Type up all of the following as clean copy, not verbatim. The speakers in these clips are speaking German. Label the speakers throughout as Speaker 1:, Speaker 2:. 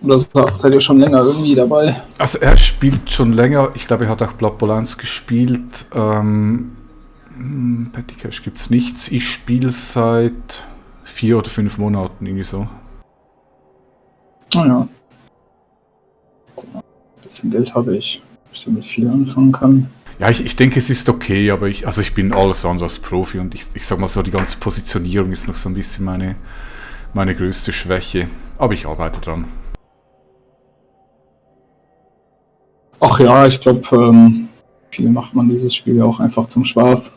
Speaker 1: Oder seid ihr schon länger irgendwie dabei?
Speaker 2: Also er spielt schon länger, ich glaube, er hat auch Blood Bowl 1 gespielt. Petty Cash gibt's nichts. Ich spiele seit 4 oder 5 Monaten, irgendwie so.
Speaker 1: Naja. Guck mal, ein bisschen Geld habe ich, ich damit viel anfangen kann.
Speaker 2: Ja, ich denke, es ist okay, aber ich bin alles andere als Profi und ich sag mal so, die ganze Positionierung ist noch so ein bisschen meine größte Schwäche. Aber ich arbeite dran.
Speaker 1: Ach ja, ich glaube, viel macht man dieses Spiel ja auch einfach zum Spaß.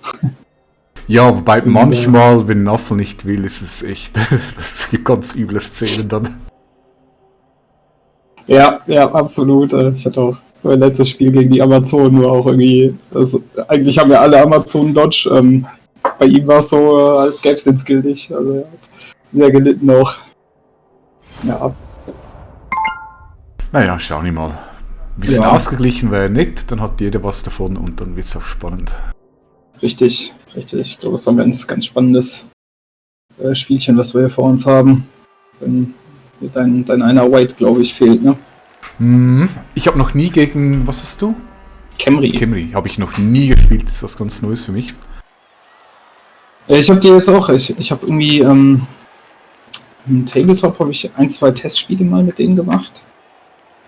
Speaker 2: Ja, wobei manchmal, wenn Naffel nicht will, ist es echt, das gibt ganz üble Szenen dann.
Speaker 1: Ja, absolut. Ich hatte auch mein letztes Spiel gegen die Amazonen war auch irgendwie, eigentlich haben ja alle Amazonen Dodge. Bei ihm war es so, als gäbe es den Skill nicht. Also er hat sehr gelitten auch. Ja.
Speaker 2: Naja, schauen wir mal. Ein bisschen ausgeglichen wäre nett, dann hat jeder was davon und dann wird es auch spannend.
Speaker 1: Richtig. Ich glaube, es ist ein ganz spannendes Spielchen, was wir hier vor uns haben. Wenn dein einer White, glaube ich, fehlt, ne?
Speaker 2: Ich habe noch nie gegen, was hast du?
Speaker 1: Camry
Speaker 2: habe ich noch nie gespielt, das ist was ganz Neues für mich.
Speaker 1: Ich habe die jetzt auch, ich habe irgendwie im Tabletop habe ich 1-2 Testspiele mal mit denen gemacht.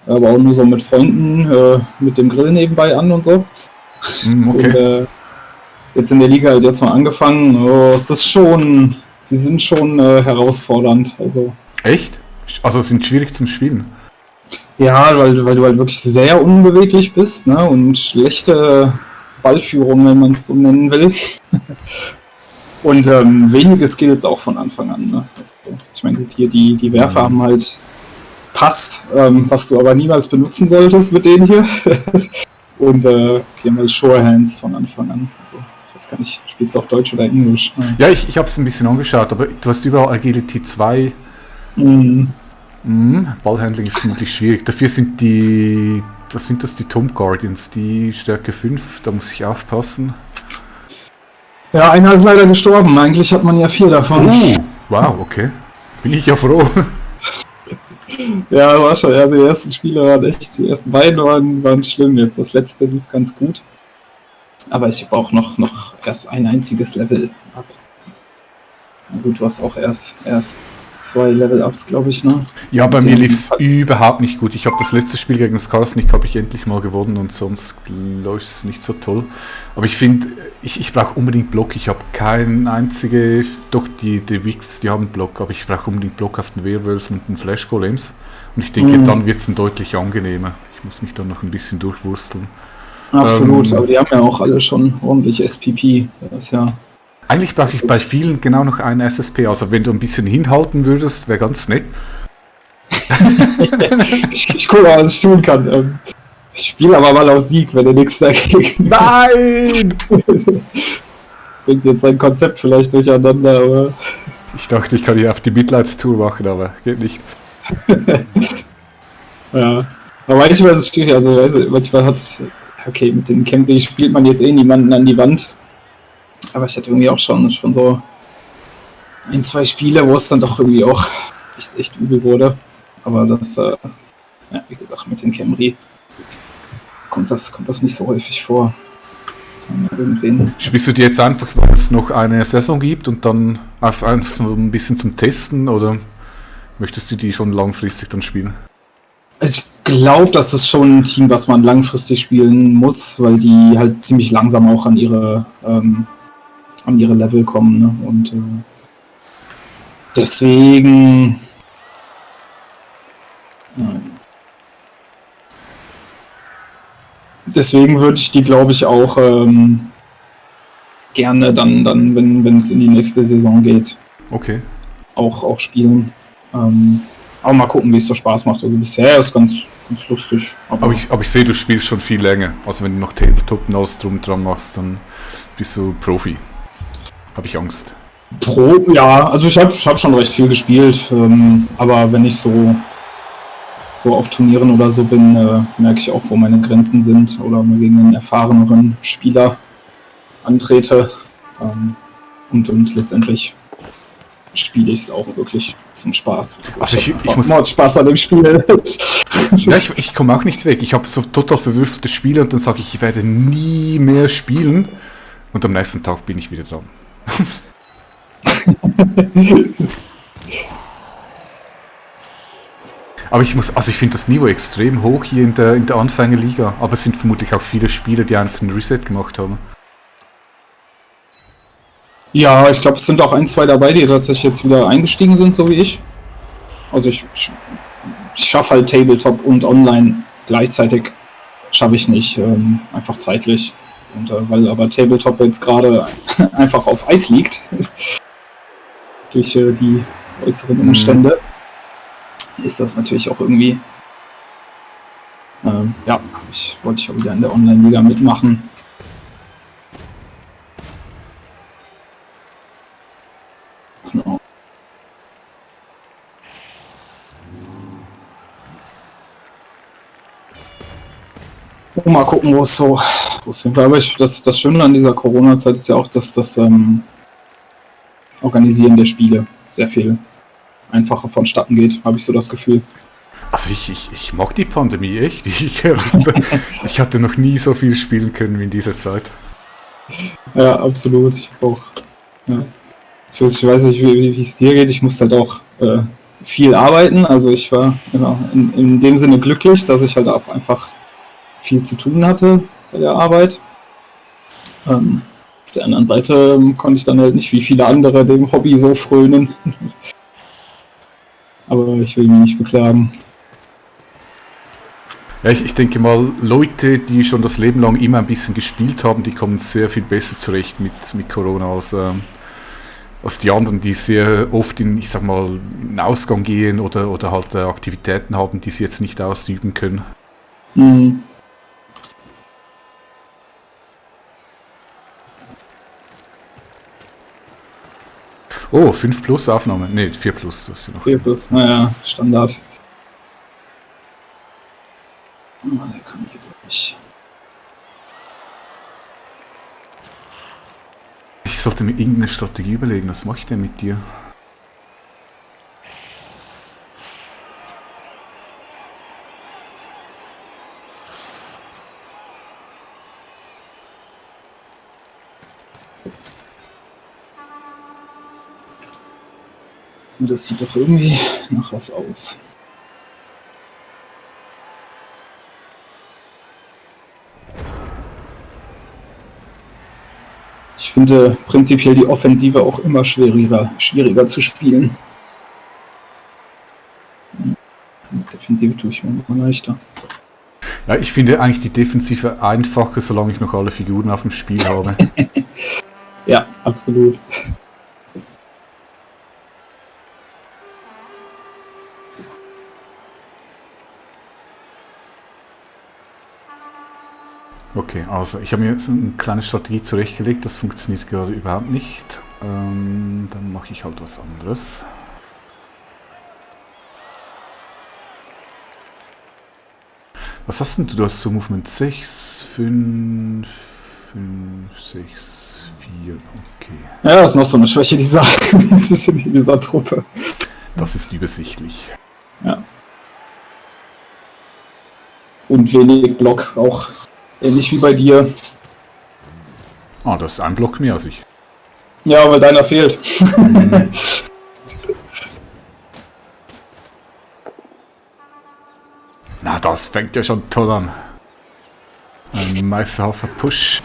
Speaker 1: Aber auch nur so mit Freunden, mit dem Grill nebenbei an und so.
Speaker 2: Okay.
Speaker 1: Und jetzt in der Liga halt jetzt mal angefangen. Sie sind schon herausfordernd. Also.
Speaker 2: Echt? Also sind schwierig zum Spielen?
Speaker 1: Ja, weil du halt wirklich sehr unbeweglich bist, ne? Und schlechte Ballführung, wenn man es so nennen will. Und wenige Skills auch von Anfang an. Ne? Also, ich meine, hier die Werfer haben halt passt, was du aber niemals benutzen solltest mit denen hier. Und die haben halt Shorehands von Anfang an. Also, ich weiß gar nicht, spielst du auf Deutsch oder Englisch?
Speaker 2: Ja, ich habe es ein bisschen angeschaut, aber du hast überall Agility 2. Ballhandling ist vermutlich schwierig. Dafür sind die Tomb Guardians, die Stärke 5, da muss ich aufpassen.
Speaker 1: Ja, einer ist leider gestorben. Eigentlich hat man ja 4 davon.
Speaker 2: Wow, okay. Bin ich ja froh.
Speaker 1: Ja, war schon. Also die ersten Spiele waren echt, die ersten beiden waren schlimm. Jetzt das letzte lief ganz gut. Aber ich habe auch noch erst ein einziges Level ab. Na gut, du hast auch erst 2 Level-Ups, glaube ich, ne? Ja,
Speaker 2: bei mir lief es überhaupt nicht gut. Ich habe das letzte Spiel gegen Skarsnik habe ich endlich mal gewonnen und sonst läuft es nicht so toll. Aber ich finde, ich brauche unbedingt Block. Ich habe kein einzige, doch die Wix, die haben Block, aber ich brauche unbedingt Block auf den Werwölfen und den Flash Golems. Und ich denke, dann wird es ein deutlich angenehmer. Ich muss mich dann noch ein bisschen durchwursteln.
Speaker 1: Absolut, aber die haben ja auch alle schon ordentlich SPP. Das ist ja.
Speaker 2: Eigentlich brauche ich bei vielen genau noch einen SSP. Also wenn du ein bisschen hinhalten würdest, wäre ganz nett.
Speaker 1: ich gucke mal, was ich tun kann. Ich spiele aber mal auf Sieg, wenn du nichts dagegen
Speaker 2: hast. Nein!
Speaker 1: Bringt jetzt sein Konzept vielleicht durcheinander, aber.
Speaker 2: Ich dachte, ich kann hier auf die Mitleidstour machen, aber geht nicht.
Speaker 1: Ja. Aber manchmal ist es schwierig. Also manchmal okay, mit den Camry spielt man jetzt niemanden an die Wand. Aber ich hatte irgendwie auch schon so 1-2 Spiele, wo es dann doch irgendwie auch echt übel wurde. Aber das, wie gesagt, mit den Camry kommt das nicht so häufig vor.
Speaker 2: Spielst du die jetzt einfach, weil es noch eine Saison gibt und dann einfach so ein bisschen zum Testen oder möchtest du die schon langfristig dann spielen?
Speaker 1: Also ich glaube, das ist schon ein Team, was man langfristig spielen muss, weil die halt ziemlich langsam auch an ihre Level kommen. Ne? Und deswegen. Deswegen würde ich die, glaube ich, auch gerne dann wenn es in die nächste Saison geht, auch spielen. Aber mal gucken, wie es so Spaß macht. Also bisher ist ganz lustig.
Speaker 2: Aber ich sehe, du spielst schon viel länger. Also wenn du noch Tabletop und alles drum machst, dann bist du Profi. Habe ich Angst.
Speaker 1: Ja, also ich hab schon recht viel gespielt. Aber wenn ich so auf Turnieren oder so bin, merke ich auch, wo meine Grenzen sind oder mal gegen einen erfahreneren Spieler antrete. Und letztendlich spiele ich es auch wirklich zum Spaß.
Speaker 2: Also ich
Speaker 1: hab
Speaker 2: muss
Speaker 1: Mordspaß an dem Spiel.
Speaker 2: ja, ich komme auch nicht weg. Ich habe so total verwürfte Spiele und dann sage ich werde nie mehr spielen und am nächsten Tag bin ich wieder dran. Aber ich finde das Niveau extrem hoch hier in der Anfängerliga, aber es sind vermutlich auch viele Spieler, die einfach einen Reset gemacht haben.
Speaker 1: Ja, ich glaube, es sind auch 1, 2 dabei, die tatsächlich jetzt wieder eingestiegen sind, so wie ich. Also ich schaffe halt Tabletop und Online gleichzeitig. Schaffe ich nicht, einfach zeitlich. Und weil aber Tabletop jetzt gerade einfach auf Eis liegt, durch die äußeren Umstände, ist das natürlich auch irgendwie, wollte ich auch wieder in der Online-Liga mitmachen. Genau. Mal gucken, wo es hingeht. Aber das Schöne an dieser Corona-Zeit ist ja auch, dass das Organisieren der Spiele sehr viel einfacher vonstatten geht, habe ich so das Gefühl.
Speaker 2: Also ich mag die Pandemie echt. Ich hatte noch nie so viel spielen können wie in dieser Zeit.
Speaker 1: Ja, absolut. Ich auch. Ja. Ich weiß nicht, wie es dir geht. Ich musste halt auch viel arbeiten. Also ich war in dem Sinne glücklich, dass ich halt auch einfach viel zu tun hatte bei der Arbeit. Auf der anderen Seite konnte ich dann halt nicht wie viele andere dem Hobby so frönen. Aber ich will mich nicht beklagen.
Speaker 2: Ja, ich denke mal, Leute, die schon das Leben lang immer ein bisschen gespielt haben, die kommen sehr viel besser zurecht mit Corona als die anderen, die sehr oft in Ausgang gehen oder halt Aktivitäten haben, die sie jetzt nicht ausüben können.
Speaker 1: Mhm.
Speaker 2: Oh, 5 plus Aufnahme. Ne, 4 plus. Das ist ja noch
Speaker 1: 4 plus, naja, Standard. Der kann hier durch.
Speaker 2: Ich sollte mir irgendeine Strategie überlegen. Was mache ich denn mit dir?
Speaker 1: Das sieht doch irgendwie nach was aus. Ich finde prinzipiell die Offensive auch immer schwieriger zu spielen. Die Defensive tue ich mir immer leichter.
Speaker 2: Ja, ich finde eigentlich die Defensive einfacher, solange ich noch alle Figuren auf dem Spiel habe.
Speaker 1: Ja, absolut.
Speaker 2: Okay, also ich habe mir so eine kleine Strategie zurechtgelegt, das funktioniert gerade überhaupt nicht. Dann mache ich halt was anderes. Was hast denn du? Du hast so Movement 6, 5, 6, 4, okay.
Speaker 1: Ja, das ist noch so eine Schwäche dieser Truppe.
Speaker 2: Das ist übersichtlich.
Speaker 1: Ja. Und wenig Block auch. Ähnlich wie bei dir.
Speaker 2: Ah, das ist ein Block mehr als ich.
Speaker 1: Ja, weil deiner fehlt.
Speaker 2: Na, das fängt ja schon toll an. Ein meisterhafter Push.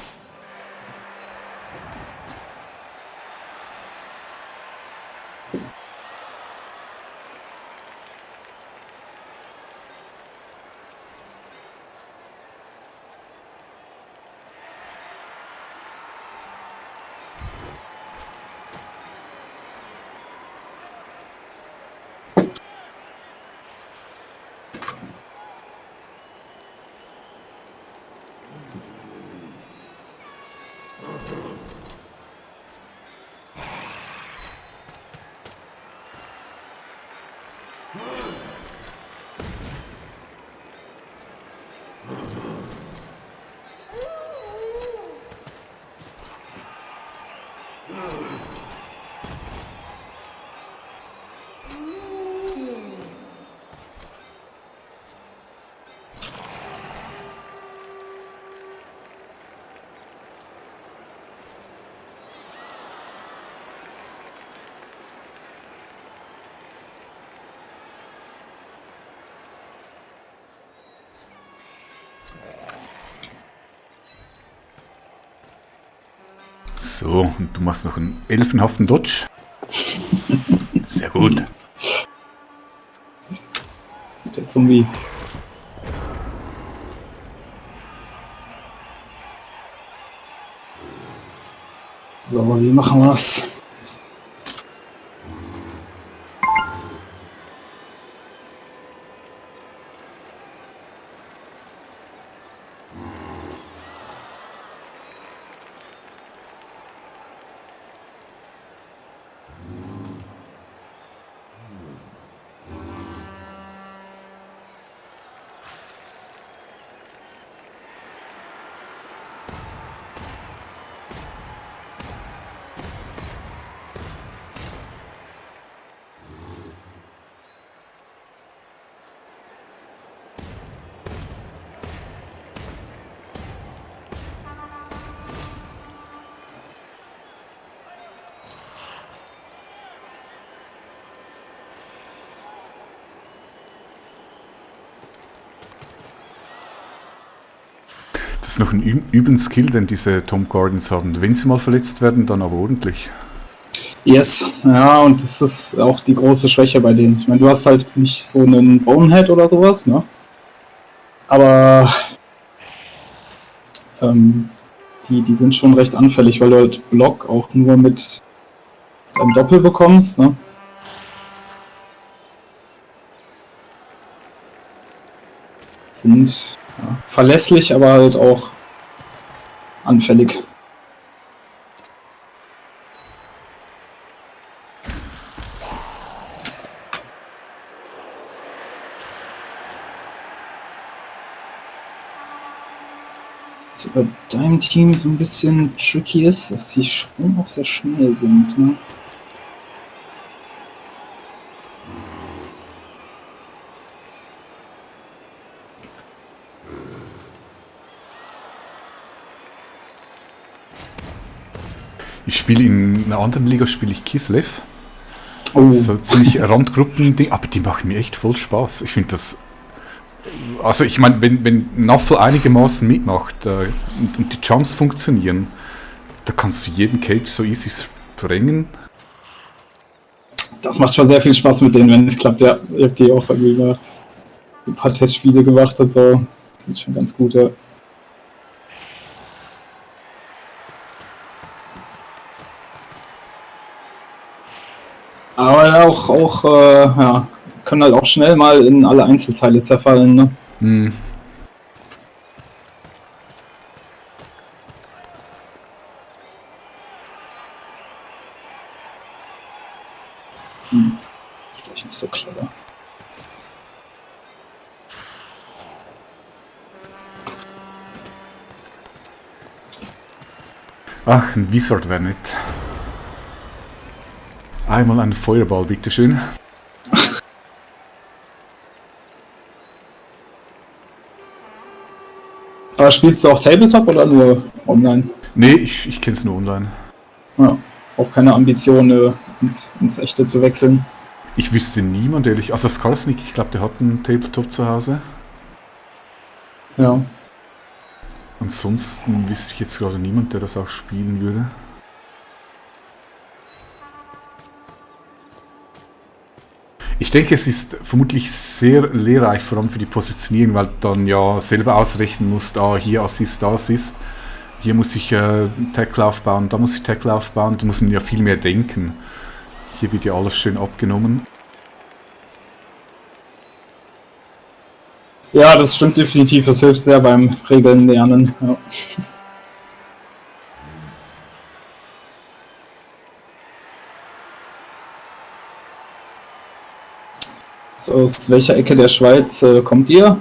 Speaker 2: So, und du machst noch einen elfenhaften Dodge. Sehr gut.
Speaker 1: Der Zombie. So, wie machen wir's?
Speaker 2: Das ist noch ein üblen Skill, den diese Tom Gordons haben. Wenn sie mal verletzt werden, dann aber ordentlich.
Speaker 1: Yes, ja, und das ist auch die große Schwäche bei denen. Ich meine, du hast halt nicht so einen Bonehead oder sowas, ne? Aber die sind schon recht anfällig, weil du halt Block auch nur mit einem Doppel bekommst, ne? Sind verlässlich, aber halt auch anfällig. Was bei deinem Team so ein bisschen tricky ist, dass die Sprung auch sehr schnell sind, ne?
Speaker 2: Ich spiele in einer anderen Liga, spiele ich Kislev.
Speaker 1: Oh.
Speaker 2: So ziemlich Randgruppen-Ding, aber die machen mir echt voll Spaß. Ich finde das. Also ich meine, wenn Naffel einigermaßen mitmacht und die Jumps funktionieren, da kannst du jeden Cage so easy sprengen.
Speaker 1: Das macht schon sehr viel Spaß mit denen, wenn es klappt. Ja, ich habe die auch irgendwie mal ein paar Testspiele gemacht und so. Das sind schon ganz gut, ja. Aber auch ja, können halt auch schnell mal in alle Einzelteile zerfallen, ne?
Speaker 2: Hm.
Speaker 1: Vielleicht nicht so clever.
Speaker 2: Ach, ein Wizard wäre nett. Einmal einen Feuerball, bitteschön.
Speaker 1: Aber spielst du auch Tabletop oder nur online?
Speaker 2: Nee, ich kenne es nur online.
Speaker 1: Ja, auch keine Ambition, ins Echte zu wechseln.
Speaker 2: Ich wüsste niemand, ehrlich. Also Skarsnik, ich glaube, der hat einen Tabletop zu Hause.
Speaker 1: Ja.
Speaker 2: Ansonsten wüsste ich jetzt gerade niemand, der das auch spielen würde. Ich denke, es ist vermutlich sehr lehrreich, vor allem für die Positionierung, weil du dann ja selber ausrechnen musst, hier Assist, da Assist. Hier muss ich Tackle aufbauen, da muss ich Tackle aufbauen. Da muss man ja viel mehr denken. Hier wird ja alles schön abgenommen.
Speaker 1: Ja, das stimmt definitiv. Das hilft sehr beim Regeln lernen. Ja. So, aus welcher Ecke der Schweiz kommt ihr?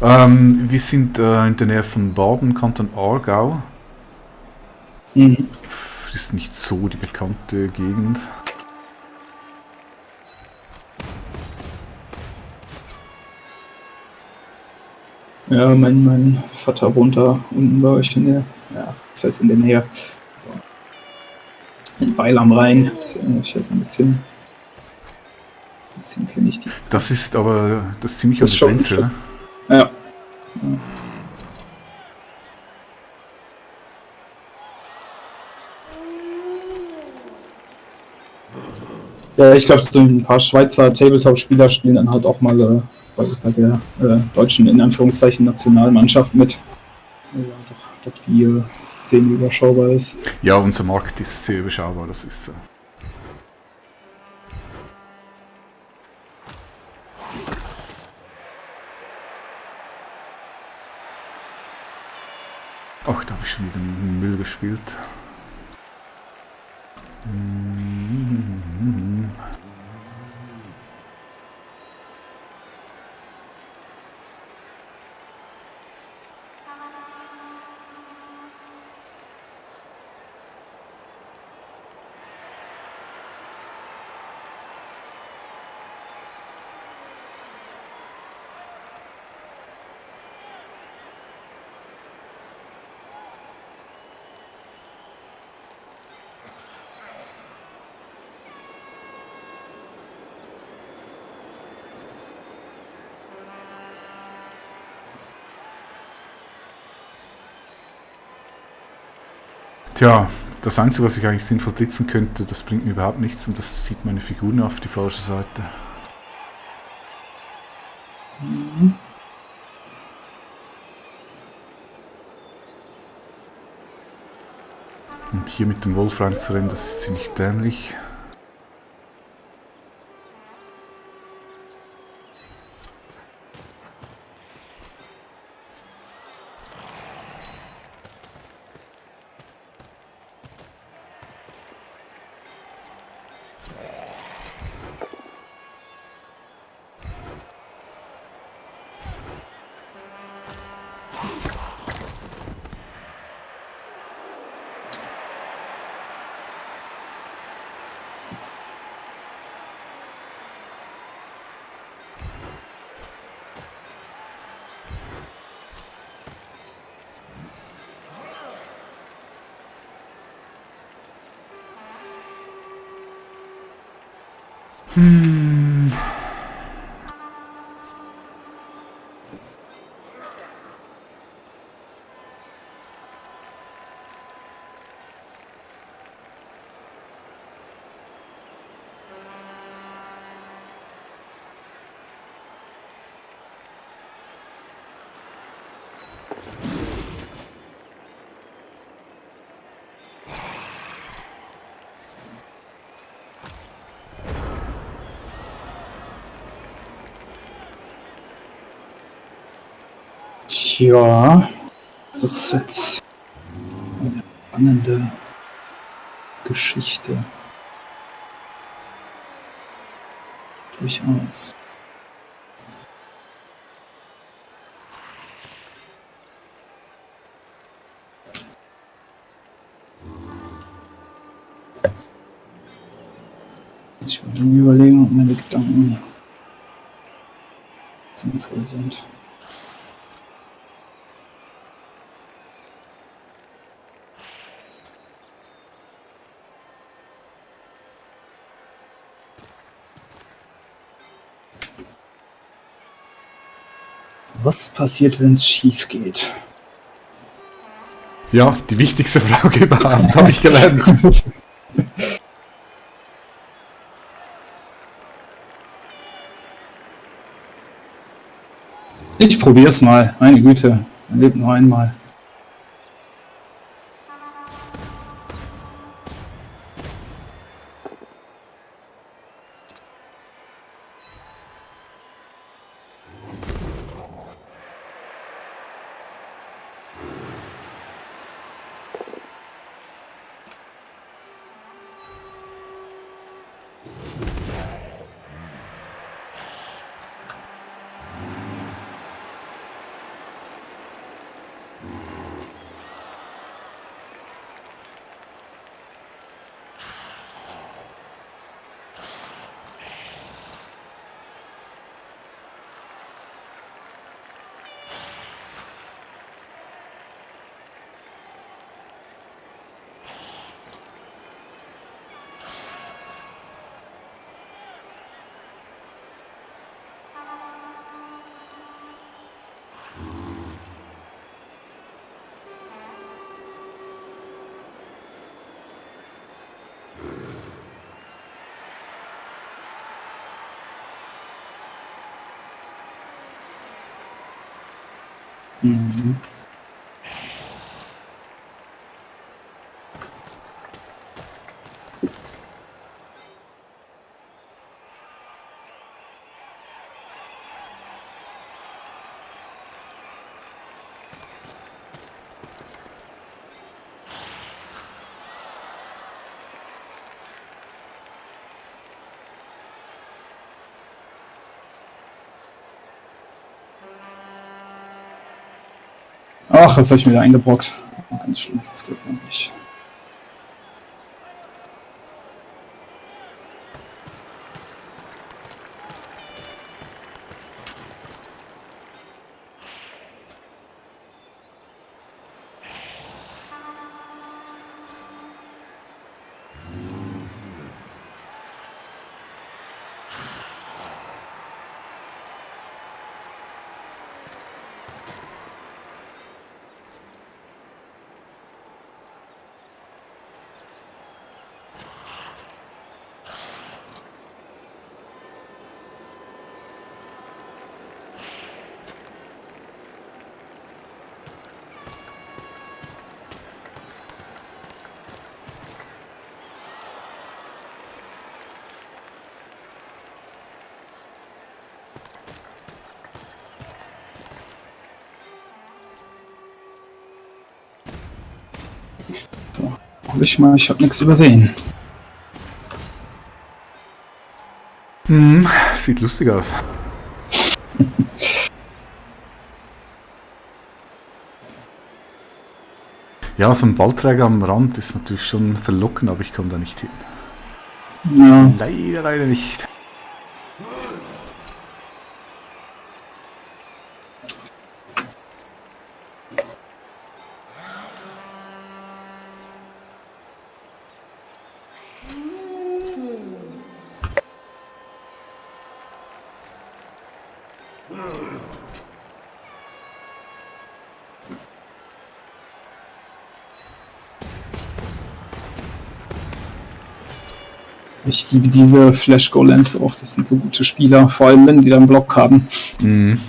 Speaker 2: Wir sind in der Nähe von Baden, Kanton Aargau.
Speaker 1: Mhm.
Speaker 2: Ist nicht so die bekannte Gegend.
Speaker 1: Ja, mein Vater wohnt da unten bei euch in der, ja, das heißt in der Nähe. In Weil am Rhein. Das ist eigentlich halt ein bisschen kenne ich die.
Speaker 2: Das ist aber das ist ziemlich an
Speaker 1: Das
Speaker 2: der
Speaker 1: schon,
Speaker 2: Grenze, ne?
Speaker 1: Ja. Ja, ich glaube, so ein paar Schweizer Tabletop-Spieler spielen dann halt auch mal bei der deutschen, in Anführungszeichen, Nationalmannschaft mit. Ja, doch die Szene überschaubar ist.
Speaker 2: Ja, unser Markt ist sehr überschaubar, das ist so. Ach, da habe ich schon wieder Müll gespielt. Tja, das Einzige, was ich eigentlich sinnvoll blitzen könnte, das bringt mir überhaupt nichts und das zieht meine Figuren auf die falsche Seite. Und hier mit dem Wolf reinzurennen, das ist ziemlich dämlich.
Speaker 1: Tja, das ist jetzt eine spannende Geschichte. Durchaus. Ich will mir überlegen, ob meine Gedanken sinnvoll sind. Was passiert, wenn es schief geht?
Speaker 2: Ja, die wichtigste Frage überhaupt, habe ich gelernt.
Speaker 1: Ich probier's mal. Meine Güte, man lebt nur einmal. Mhm. Ach, was habe ich mir da eingebrockt? Ganz schlimm, das gehört mir nicht. So, hoffe ich mal, ich habe nichts übersehen.
Speaker 2: Sieht lustig aus. Ja, so ein Ballträger am Rand ist natürlich schon verlockend, aber ich komme da nicht hin.
Speaker 1: Ja.
Speaker 2: Leider nicht.
Speaker 1: Ich liebe diese Flash Golems auch, das sind so gute Spieler, vor allem wenn sie dann Block haben.
Speaker 2: Mhm.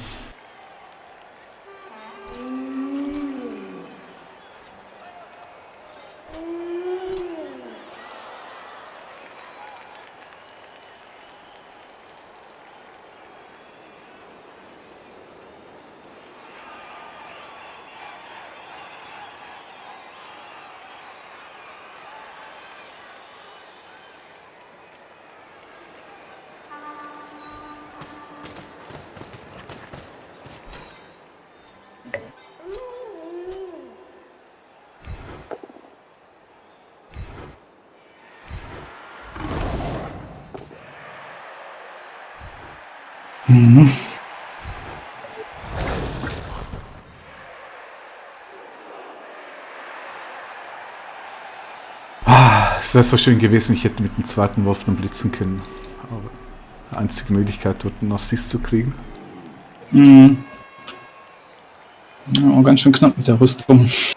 Speaker 2: Mhm. Es wäre so schön gewesen, ich hätte mit dem zweiten Wurf dann blitzen können. Aber die einzige Möglichkeit, dort einen Assist zu kriegen.
Speaker 1: Mhm. Ja, ganz schön knapp mit der Rüstung. Ich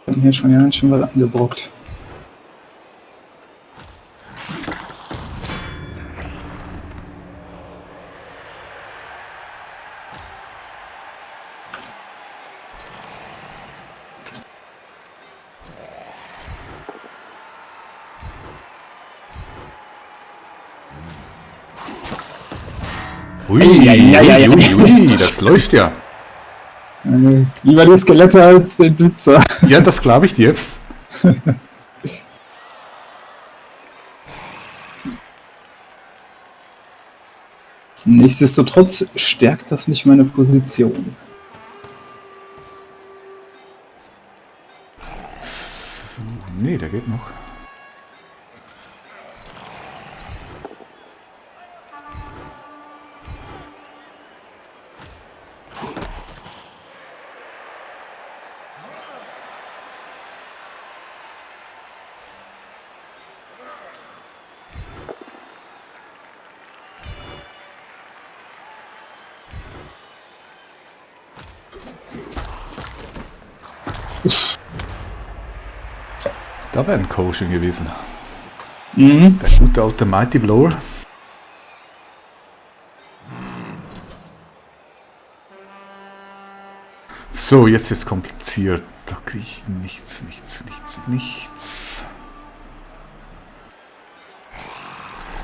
Speaker 1: habe hier schon ganz schön was angebrockt.
Speaker 2: Ui, das läuft ja.
Speaker 1: Lieber die Skelette als den Blitzer.
Speaker 2: Ja, das glaube ich dir.
Speaker 1: Nichtsdestotrotz stärkt das nicht meine Position.
Speaker 2: Nee, der geht noch. Da wäre ein Coaching gewesen.
Speaker 1: Mhm.
Speaker 2: Der gute alte Mighty Blower. So, jetzt ist es kompliziert. Da kriege ich nichts.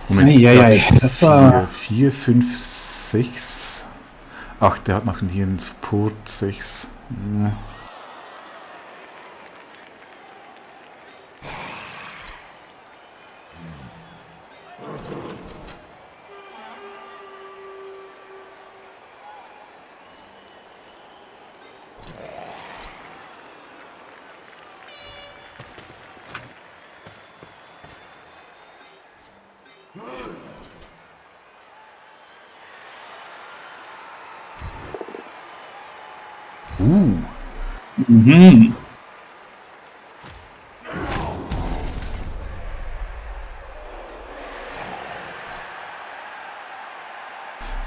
Speaker 2: Moment,
Speaker 1: Eieiei, das war...
Speaker 2: 4, 5, 6. Ach, der hat noch hier einen Support 6. Hm.
Speaker 1: Mhm.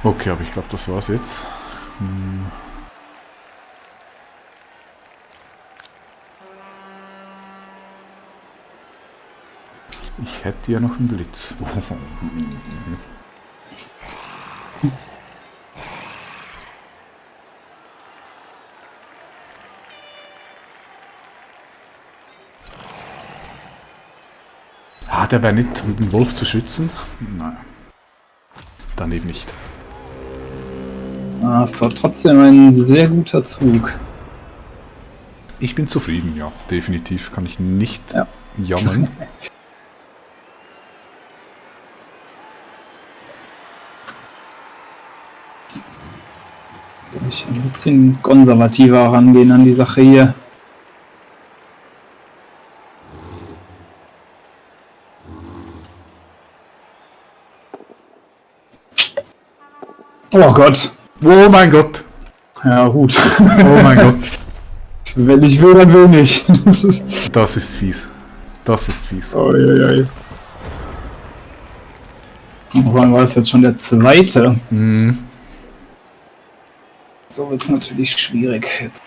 Speaker 2: Okay, aber ich glaube, das war's jetzt. Ich hätte ja noch einen Blitz. Ah, der wäre nett, um den Wolf zu schützen. Nein. Dann eben nicht.
Speaker 1: Ah, es war trotzdem ein sehr guter Zug.
Speaker 2: Ich bin zufrieden, ja. Definitiv kann ich nicht
Speaker 1: Ja.
Speaker 2: jammern.
Speaker 1: Ich ein bisschen konservativer rangehen an die Sache hier. Oh Gott.
Speaker 2: Oh mein Gott.
Speaker 1: Ja, gut.
Speaker 2: Oh mein Gott.
Speaker 1: Wenn ich will, dann will nicht.
Speaker 2: Das ist fies. Das ist fies.
Speaker 1: Uiuiui. Wann war es jetzt schon der zweite?
Speaker 2: Mhm.
Speaker 1: So wird es natürlich schwierig jetzt.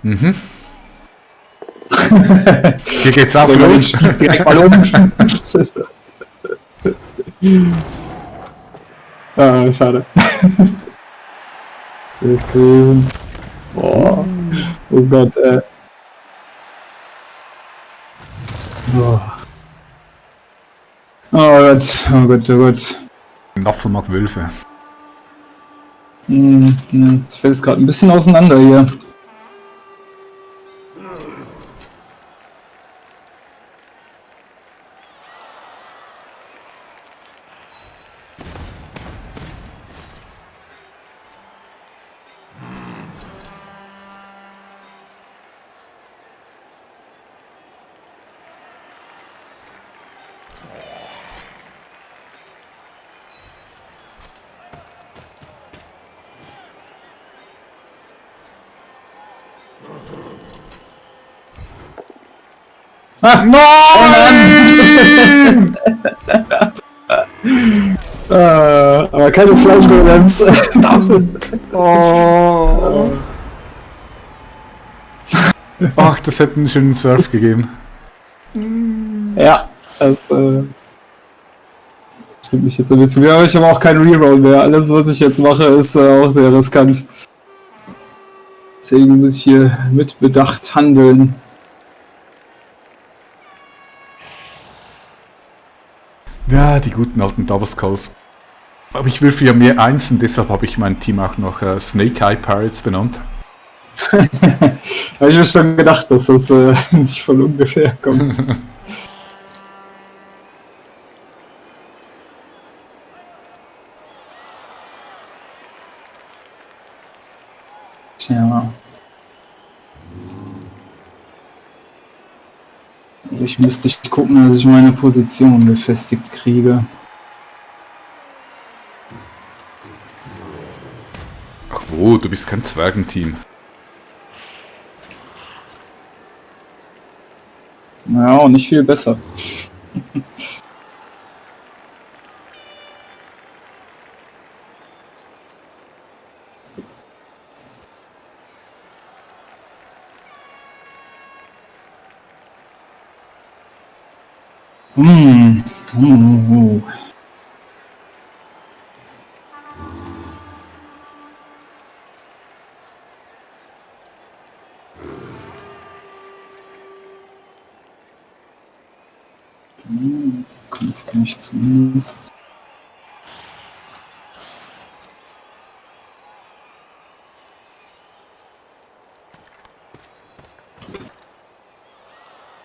Speaker 2: Mhm. Hier geht's auch
Speaker 1: Ich
Speaker 2: los.
Speaker 1: spieß direkt mal um. Ah, schade. So ist gewesen. Boah. Oh Gott, Oh. Oh Gott, oh Gott, oh Gott.
Speaker 2: Apfel mag Wölfe.
Speaker 1: Jetzt fällt es gerade ein bisschen auseinander hier. Ah,
Speaker 2: Nein!
Speaker 1: aber keine Fleischgolems.
Speaker 2: Oh. Ach, das hätte einen schönen Surf gegeben.
Speaker 1: Ja, das stimmt mich jetzt ein bisschen. Ja, ich habe auch keinen Reroll mehr. Alles, was ich jetzt mache, ist auch sehr riskant. Deswegen muss ich hier mit Bedacht handeln.
Speaker 2: Ja, die guten alten Double Skulls. Aber ich würfe ja mehr Einsen, deshalb habe ich mein Team auch noch Snake Eye Pirates benannt.
Speaker 1: Habe ich mir schon gedacht, dass das nicht von ungefähr kommt. Tja. Ich müsste gucken, dass ich meine Position befestigt kriege.
Speaker 2: Ach wo, du bist kein Zwergenteam.
Speaker 1: Ja, auch nicht viel besser. Oh. Das kann ich zumindest.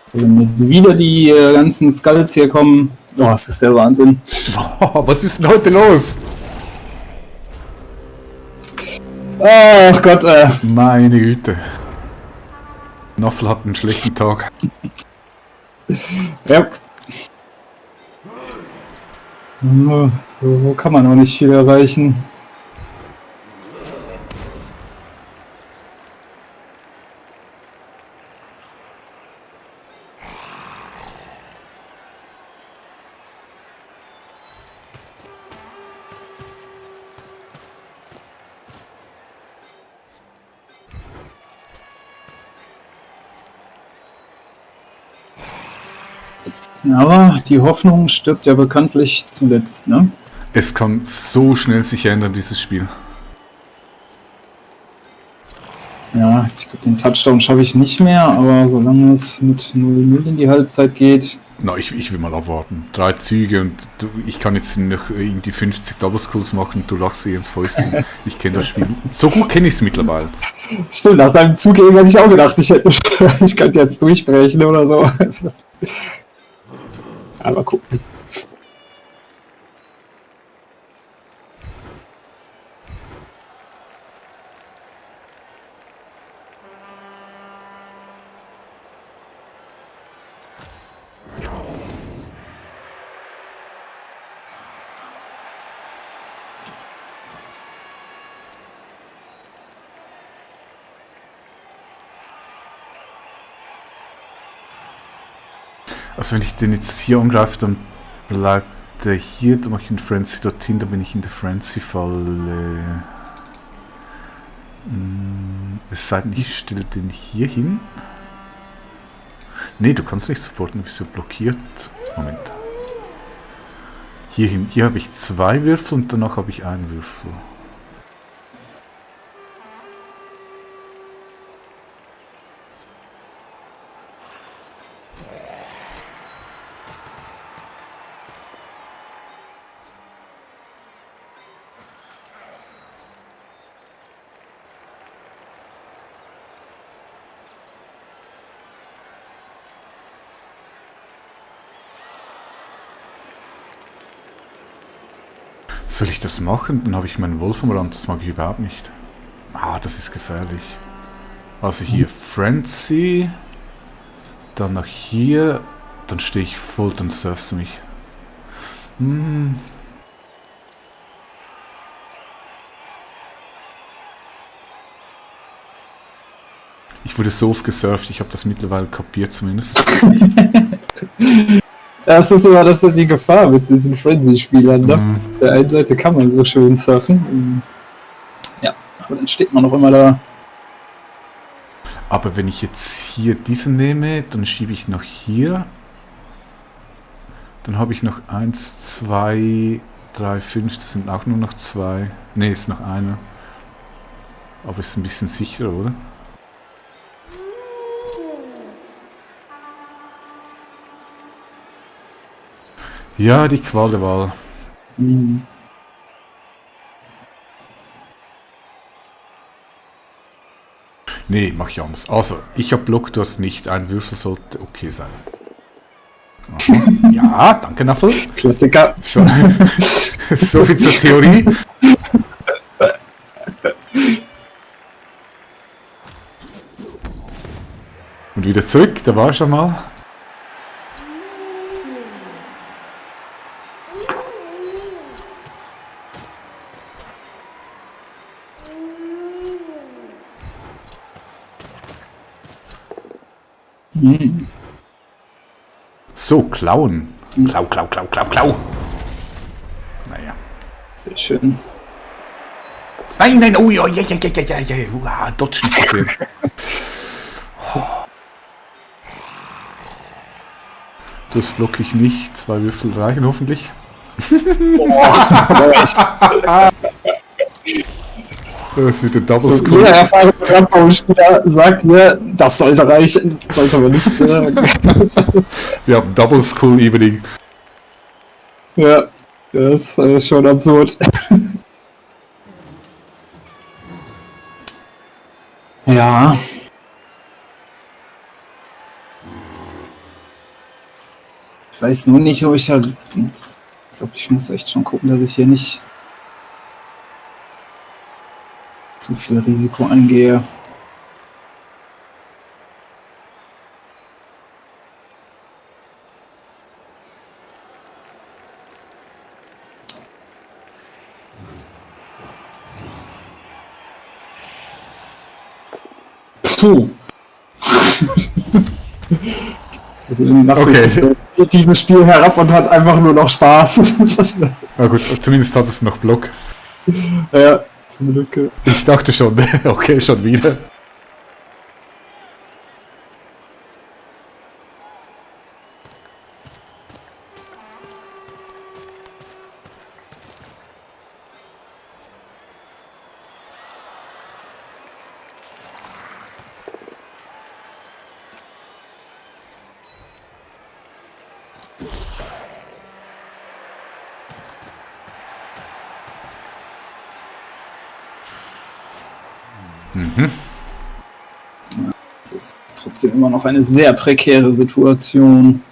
Speaker 1: So, wenn jetzt wieder die ganzen Skulls hier kommen. Oh, das ist der Wahnsinn.
Speaker 2: Oh, was ist denn heute los?
Speaker 1: Ach Gott,
Speaker 2: Meine Güte. Naffel hat einen schlechten Tag.
Speaker 1: Ja. So kann man auch nicht viel erreichen. Aber die Hoffnung stirbt ja bekanntlich zuletzt, ne?
Speaker 2: Es kann so schnell sich ändern, dieses Spiel.
Speaker 1: Ja, ich glaube, den Touchdown schaffe ich nicht mehr, aber solange es mit 0-0 in die Halbzeit geht.
Speaker 2: Na, ich will mal abwarten. 3 Züge und ich kann jetzt noch irgendwie 50 Double Skulls machen und du lachst dir ins Fäustchen. Ich kenne das Spiel. So gut kenne ich es mittlerweile.
Speaker 1: Stimmt, nach deinem Zug eben hätte ich auch gedacht, ich könnte jetzt durchbrechen oder so. Aber gucken.
Speaker 2: Also wenn ich den jetzt hier angreife, dann bleibt der hier, dann mache ich einen Frenzy dorthin, dann bin ich in der Frenzy-Falle. Es sei denn, ich stelle den hier hin. Ne, du kannst nicht supporten, wieso blockiert? Moment. Hier hin, hier habe ich 2 Würfel und danach habe ich einen Würfel. Soll ich das machen? Dann habe ich meinen Wolf am Rand, das mag ich überhaupt nicht. Ah, das ist gefährlich. Also hier Frenzy, dann nach hier, dann stehe ich voll, dann surfst du mich. Ich wurde so oft gesurft, ich habe das mittlerweile kapiert zumindest.
Speaker 1: Das ist immer das ist die Gefahr mit diesen Frenzy-Spielern, ne? Auf der einen Seite kann man so schön surfen. Ja, aber dann steht man noch immer da.
Speaker 2: Aber wenn ich jetzt hier diesen nehme, dann schiebe ich noch hier. Dann habe ich noch 1, 2, 3, 5, das sind auch nur noch 2. Ne, ist noch einer. Aber ist ein bisschen sicherer, oder? Ja, die Qual der Wahl. Nee, mach ich anders. Also, ich habe Block, du hast nicht. Ein Würfel sollte okay sein. Aha. Ja, danke, Naffel.
Speaker 1: Klassiker.
Speaker 2: So, so viel zur Theorie. Und wieder zurück, da war schon mal. So, klauen. Klau, klau, klau, klau, klau. Naja.
Speaker 1: Sehr schön.
Speaker 2: Nein, nein, oh ja, ja, ja, ja, ja, ja, ja, dodge nicht gesehen. Das blocke ich nicht. 2 Würfel reichen hoffentlich.
Speaker 1: Boah, echt.
Speaker 2: Das wird ein Double
Speaker 1: So,
Speaker 2: Skull.
Speaker 1: jeder erfahrene Trampolin-Spieler sagt mir, das sollte reichen. Sollte aber nicht sagen.
Speaker 2: Wir haben Double Skull Evening.
Speaker 1: Ja, das ist schon absurd. Ja. Ich weiß nur nicht, ob ich da jetzt... Ich glaube, ich muss echt schon gucken, dass ich hier nicht zu viel Risiko eingehe. Puh.
Speaker 2: Okay.
Speaker 1: Zieht dieses Spiel herab und hat einfach nur noch Spaß.
Speaker 2: Na gut, zumindest hat es noch Block.
Speaker 1: Ja, zum Glück.
Speaker 2: Ich dachte schon, okay, schon wieder.
Speaker 1: Es ist trotzdem immer noch eine sehr prekäre Situation.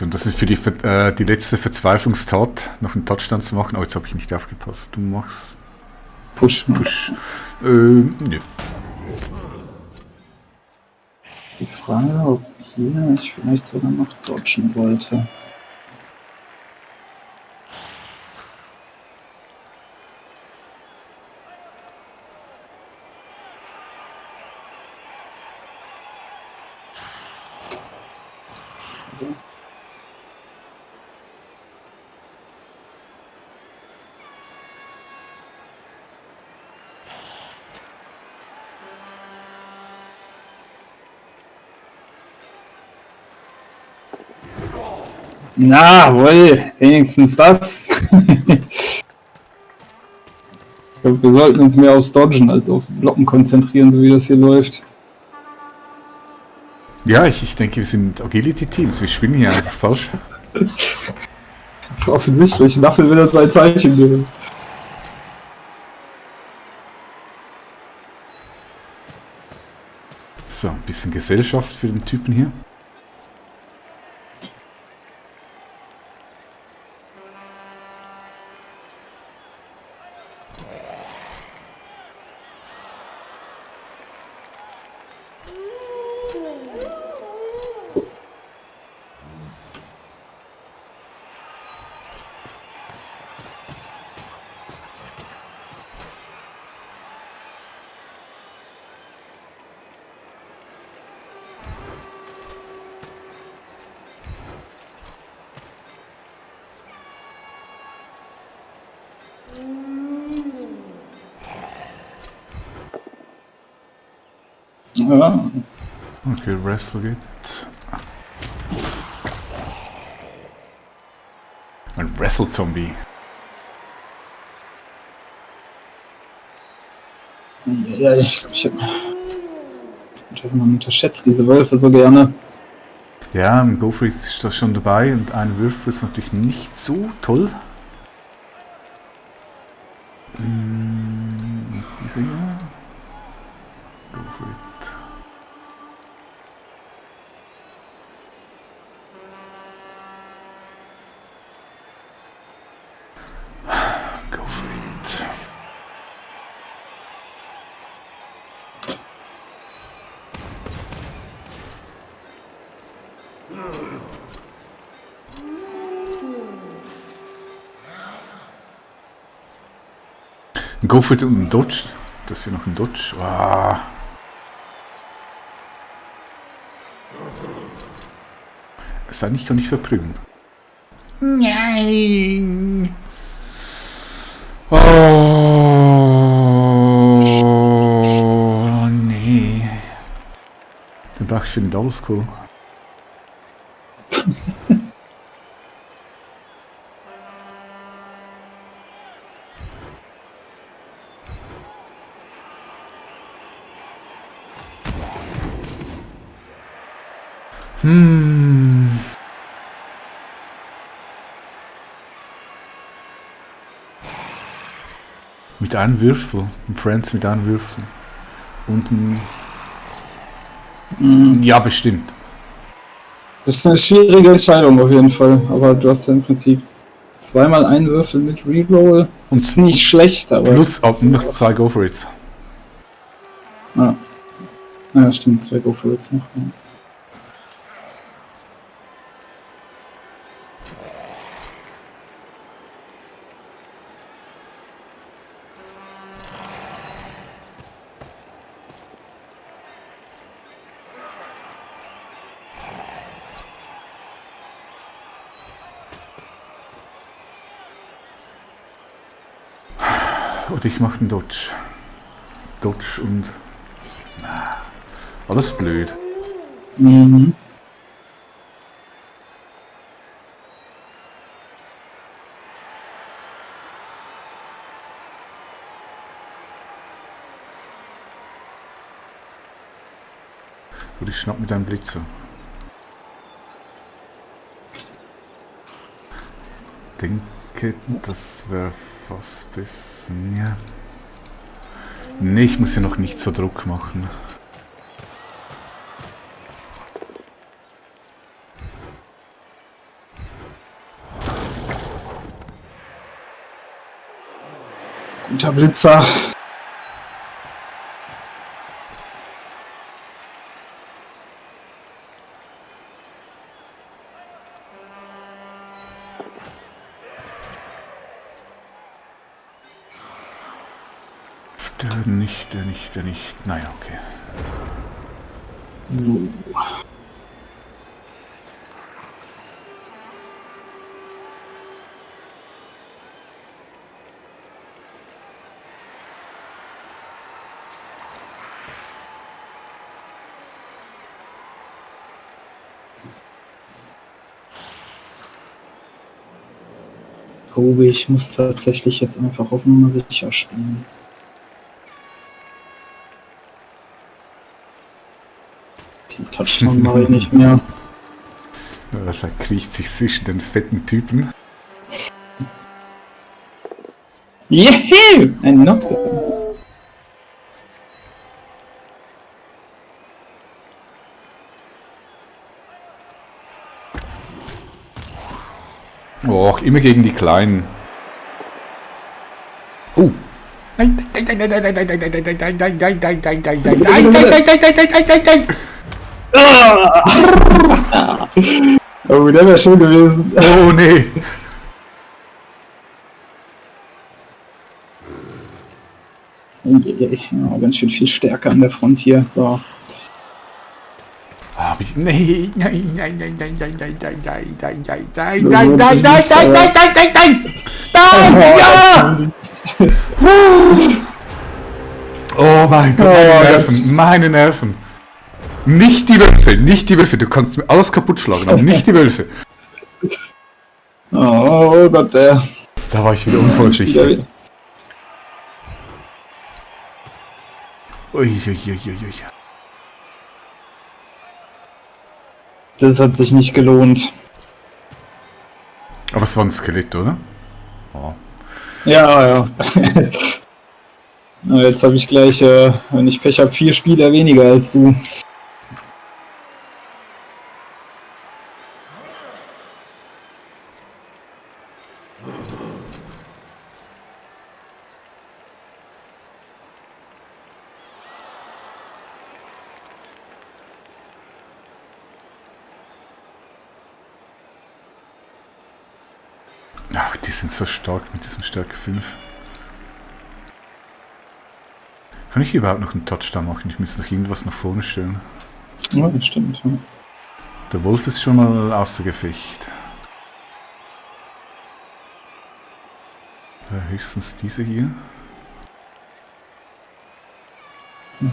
Speaker 2: Und das ist für die letzte Verzweiflungstat, noch einen Touchdown zu machen. Oh, jetzt habe ich nicht aufgepasst. Du machst
Speaker 1: Push.
Speaker 2: nö.
Speaker 1: Die Frage, ob hier ich vielleicht sogar noch dodgen sollte. Na, wohl, wenigstens das. Ich glaube, wir sollten uns mehr aufs Dodgen als aufs Blocken konzentrieren, so wie das hier läuft.
Speaker 2: Ja, ich denke, wir sind Agility-Teams. Wir schwingen hier einfach falsch.
Speaker 1: Offensichtlich, Naffel will uns ein Zeichen geben.
Speaker 2: So, ein bisschen Gesellschaft für den Typen hier.
Speaker 1: Ja,
Speaker 2: Okay, Wrestle geht. Ein Wrestle-Zombie.
Speaker 1: ja, ich glaube, ich habe man unterschätzt diese Wölfe so gerne.
Speaker 2: Ja, im Go-Free ist das schon dabei und ein Würfel ist natürlich nicht so toll. Diese hier. Go for it. Go for it. Go for it und ein Dodge. Das ist hier noch ein Dodge. Ah. Es sei nicht, kann ich verprügeln. Nein. Oh, nee. Den brauche ich für den Double Skull. Mit einem Würfel. Ein Friends mit einem Würfel. Und ein... Ja, bestimmt.
Speaker 1: Das ist eine schwierige Entscheidung auf jeden Fall, aber du hast ja im Prinzip zweimal einen Würfel mit Reroll.
Speaker 2: Und
Speaker 1: Ist nicht schlecht, aber...
Speaker 2: Plus auch noch 2 Go for It's.
Speaker 1: Ja, stimmt, 2 Go for It's noch. Ja.
Speaker 2: Und ich mache einen Dodge. Dodge und... Alles blöd.
Speaker 1: Mhm.
Speaker 2: Und ich schnapp mit einem Blitzer. Denke, das wäre fast bisschen... Ja. Nee, ich muss ja noch nicht so Druck machen.
Speaker 1: Guter Blitzer.
Speaker 2: Der nicht. Naja, okay.
Speaker 1: So. Oh, ich muss tatsächlich jetzt einfach auf Nummer sicher spielen. Den Touchdown mache ich nicht mehr.
Speaker 2: Da verkriecht sich zwischen den fetten Typen.
Speaker 1: Juhu! Ein Knockdown.
Speaker 2: Och, immer gegen die Kleinen. Oh! Nein!
Speaker 1: Oh, der wäre schön gewesen.
Speaker 2: Oh, nee!
Speaker 1: Ja, ganz schön viel stärker an der Front hier. So.
Speaker 2: Hab ich. Nee! Nein! Ja! Oh mein Gott, meine Nerven. Nicht die Wölfe, du kannst mir alles kaputt schlagen, aber nicht die Wölfe.
Speaker 1: Oh Gott, der.
Speaker 2: Da war ich wieder unvorsichtig. Uiuiuiui.
Speaker 1: Das hat sich nicht gelohnt.
Speaker 2: Aber es war ein Skelett, oder? Oh.
Speaker 1: Ja. Na, jetzt habe ich gleich, wenn ich Pech habe, 4 Spieler weniger als du.
Speaker 2: Ach, die sind so stark mit diesem Stärke 5. Kann ich überhaupt noch einen Touchdown machen? Ich muss noch irgendwas nach vorne stellen.
Speaker 1: Ja, das stimmt. Ja.
Speaker 2: Der Wolf ist schon mal außer Gefecht. Höchstens diese hier.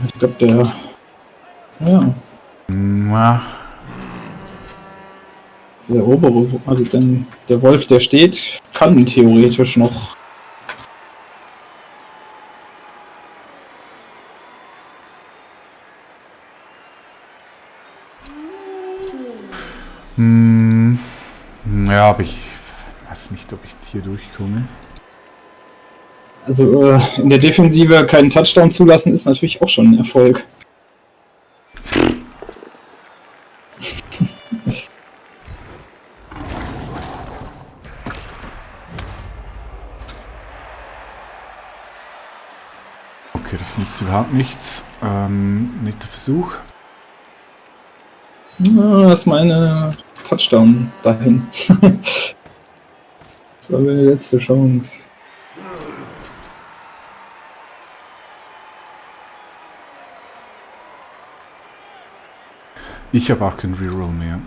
Speaker 1: Ich glaube, der. Ja.
Speaker 2: Na,
Speaker 1: Also der obere, also dann der Wolf, der steht, kann theoretisch noch.
Speaker 2: Ja, aber ich weiß nicht, ob ich hier durchkomme.
Speaker 1: Also in der Defensive keinen Touchdown zulassen, ist natürlich auch schon ein Erfolg.
Speaker 2: Okay, das nützt überhaupt nichts. Netter Versuch.
Speaker 1: Das ist meine Touchdown dahin. Das war meine letzte Chance.
Speaker 2: Ich habe auch keinen Reroll mehr.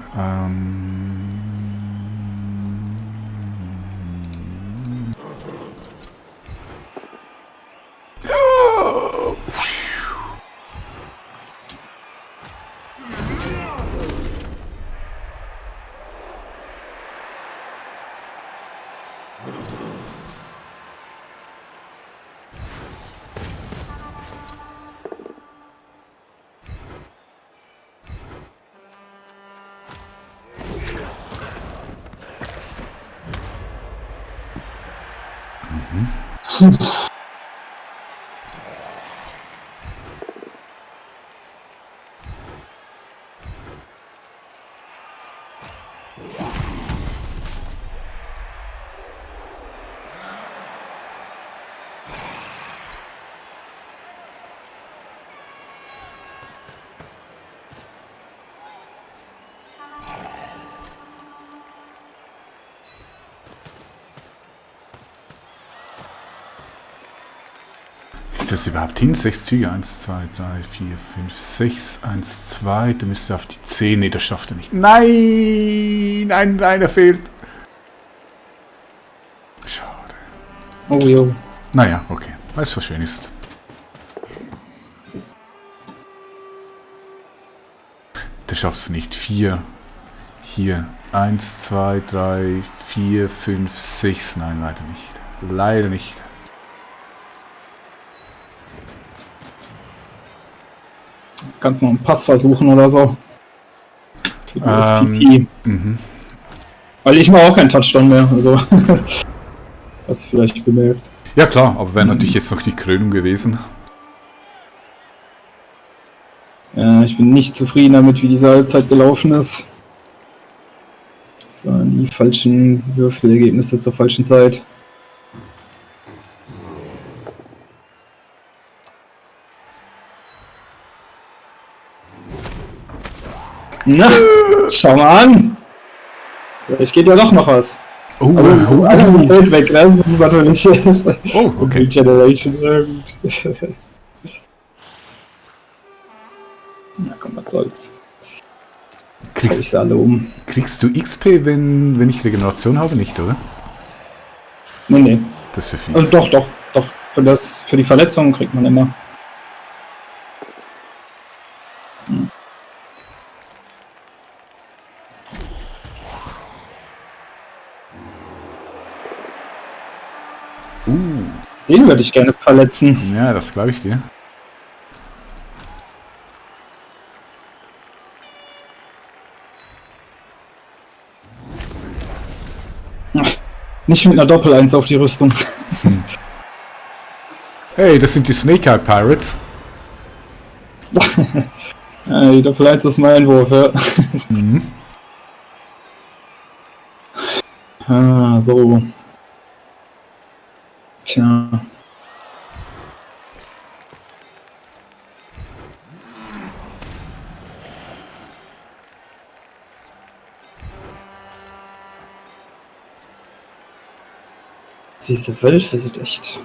Speaker 2: Das überhaupt hin? 6 Züge. 1, 2, 3, 4, 5, 6. 1, 2. Da müsste er auf die 10. Nee, das schafft er nicht. Nein! Einer fehlt. Schade.
Speaker 1: Oh jo.
Speaker 2: Naja, okay. Weil es so schön ist. Der schafft es nicht. 4. Hier. 1, 2, 3, 4, 5, 6. Nein, leider nicht. Leider nicht.
Speaker 1: Kannst noch einen Pass versuchen oder so. Für das PP. Weil ich mache auch keinen Touchdown mehr. Also hast du vielleicht bemerkt.
Speaker 2: Ja klar, aber wäre natürlich jetzt noch die Krönung gewesen.
Speaker 1: Ja, ich bin nicht zufrieden damit, wie diese Halbzeit gelaufen ist. Das waren die falschen Würfelergebnisse zur falschen Zeit. Na, schau mal an! Vielleicht geht ja doch noch was. Zeit weg, das ist natürlich.
Speaker 2: Oh, okay.
Speaker 1: Generation. Ja, gut. Na komm, was soll's. Jetzt hau ich sie alle um.
Speaker 2: Kriegst du XP, wenn ich Regeneration habe? Nicht, oder?
Speaker 1: Nee.
Speaker 2: Das ist ja viel.
Speaker 1: Also doch. Für die Verletzungen kriegt man immer. Den würde ich gerne verletzen.
Speaker 2: Ja, das glaube ich dir.
Speaker 1: Nicht mit einer Doppel-1 auf die Rüstung.
Speaker 2: Hey, das sind die Snake Eye Pirates.
Speaker 1: Ja, die Doppel-1 ist mein Einwurf, ja. Ah, so. Tja. Diese Wölfe sind echt.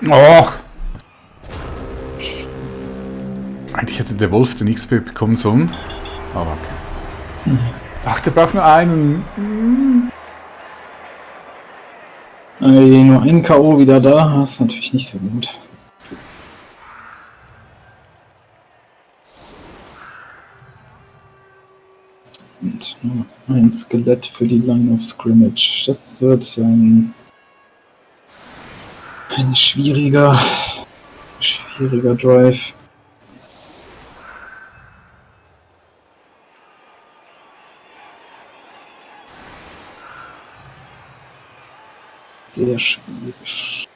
Speaker 2: Oh! Eigentlich hätte der Wolf den XP bekommen sollen. Aber okay. Ach, der braucht nur einen.
Speaker 1: Nur ein K.O. wieder da, das ist natürlich nicht so gut. Und nur ein Skelett für die Line of Scrimmage. Das wird ein schwieriger Drive. Sehr schwierig.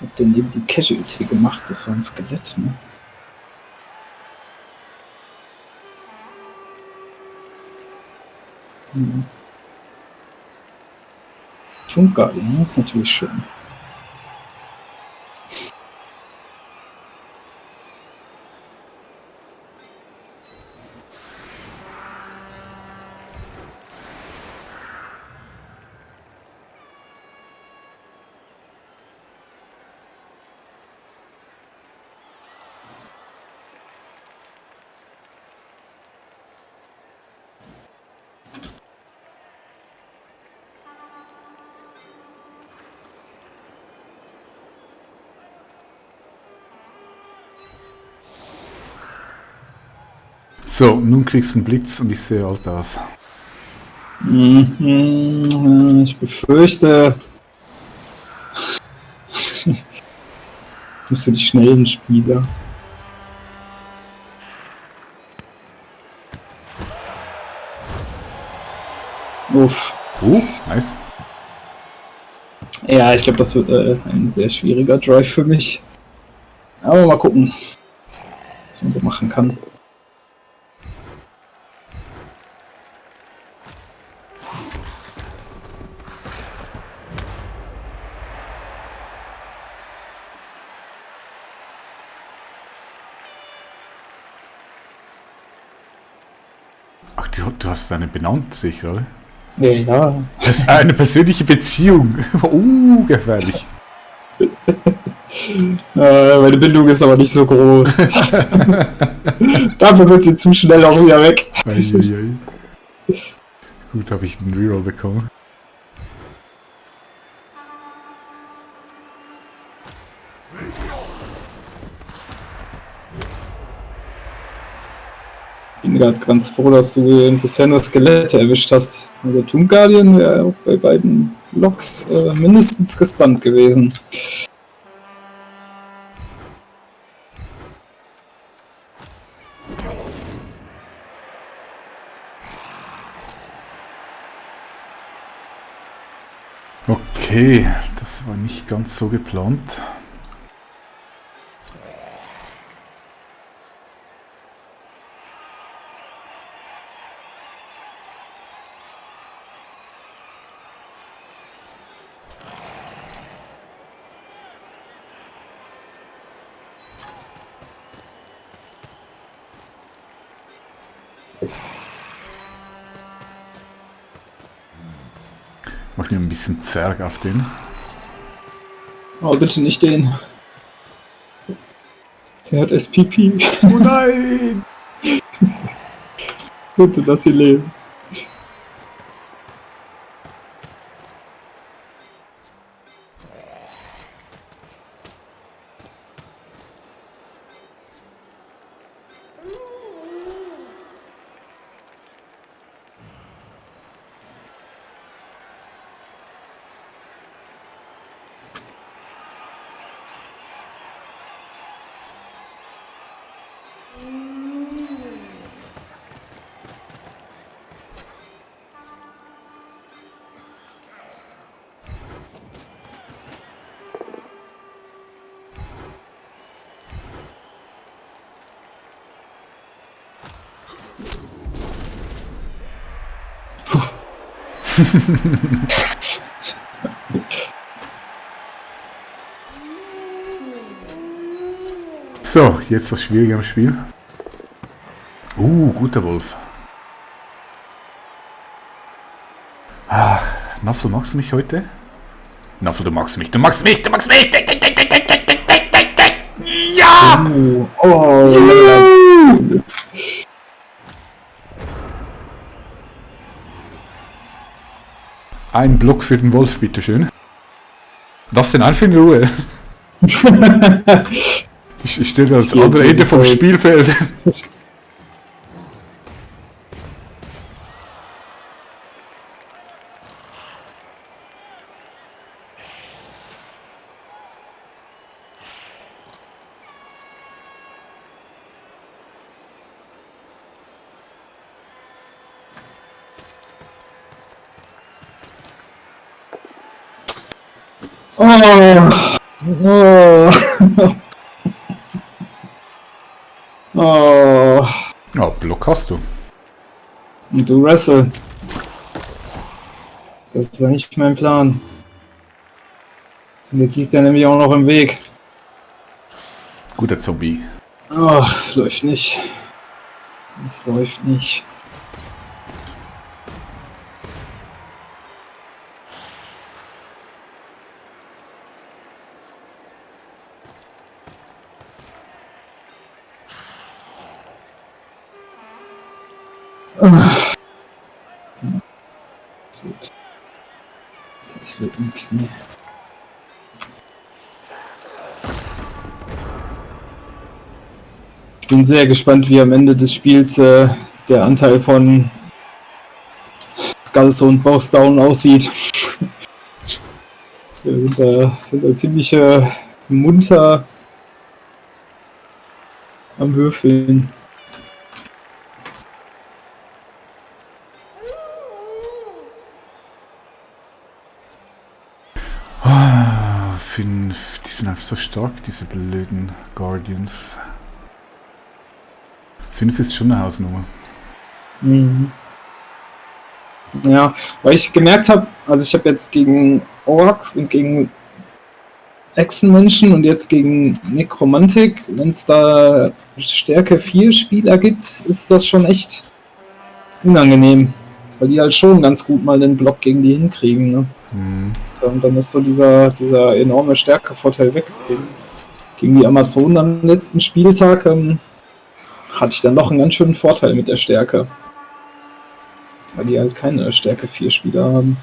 Speaker 1: Hab denn eben die Casualty gemacht? Das war ein Skelett, ne? Tunguardian, das ist natürlich schön.
Speaker 2: So, nun kriegst du einen Blitz und ich sehe alt aus.
Speaker 1: Ich befürchte, musst du die schnellen Spieler. Uff.
Speaker 2: Nice.
Speaker 1: Ja, ich glaube, das wird ein sehr schwieriger Drive für mich. Aber mal gucken, was man so machen kann.
Speaker 2: Ach, du hast eine benannt, sicher, oder?
Speaker 1: Ja.
Speaker 2: Das ist eine persönliche Beziehung. Gefährlich.
Speaker 1: Meine Bindung ist aber nicht so groß. Dafür sind sie zu schnell auch wieder weg.
Speaker 2: Gut, habe ich einen Reroll bekommen.
Speaker 1: Ich bin gerade ganz froh, dass du bisher nur Skelette erwischt hast. Der Tomb Guardian wäre auch bei beiden Loks mindestens gestunt gewesen.
Speaker 2: Okay, das war nicht ganz so geplant. Mach mir ein bisschen Zerg auf den.
Speaker 1: Oh, bitte nicht den. Der hat SPP.
Speaker 2: Oh nein!
Speaker 1: Bitte lass sie leben.
Speaker 2: So, jetzt das Schwierige am Spiel. Guter Wolf. Naffel, magst du mich heute? Naffel, du magst mich, du magst mich, du magst mich! Ja! Ein Block für den Wolf, bitteschön. Lass den einfach in Ruhe. Ich stehe ans andere Ende vom Spielfeld. Block hast du.
Speaker 1: Und du wrestle. Das war nicht mein Plan. Und jetzt liegt er nämlich auch noch im Weg.
Speaker 2: Guter Zombie.
Speaker 1: Ach, es läuft nicht. Es läuft nicht. Das wird nichts mehr. Ich bin sehr gespannt, wie am Ende des Spiels der Anteil von Skulls und Bowsdown aussieht. Wir sind da ziemlich munter am Würfeln.
Speaker 2: Die sind einfach so stark, diese blöden Guardians. 5 ist schon eine Hausnummer.
Speaker 1: Mhm. Ja, weil ich gemerkt habe, also ich habe jetzt gegen Orks und gegen Echsenmenschen und jetzt gegen Nekromantik, wenn es da Stärke 4 Spieler gibt, ist das schon echt unangenehm. Weil die halt schon ganz gut mal den Block gegen die hinkriegen. Ne?
Speaker 2: Mhm.
Speaker 1: Und dann ist so dieser enorme Stärkevorteil weg. Gegen die Amazonen am letzten Spieltag hatte ich dann doch einen ganz schönen Vorteil mit der Stärke. Weil die halt keine Stärke 4 Spieler haben.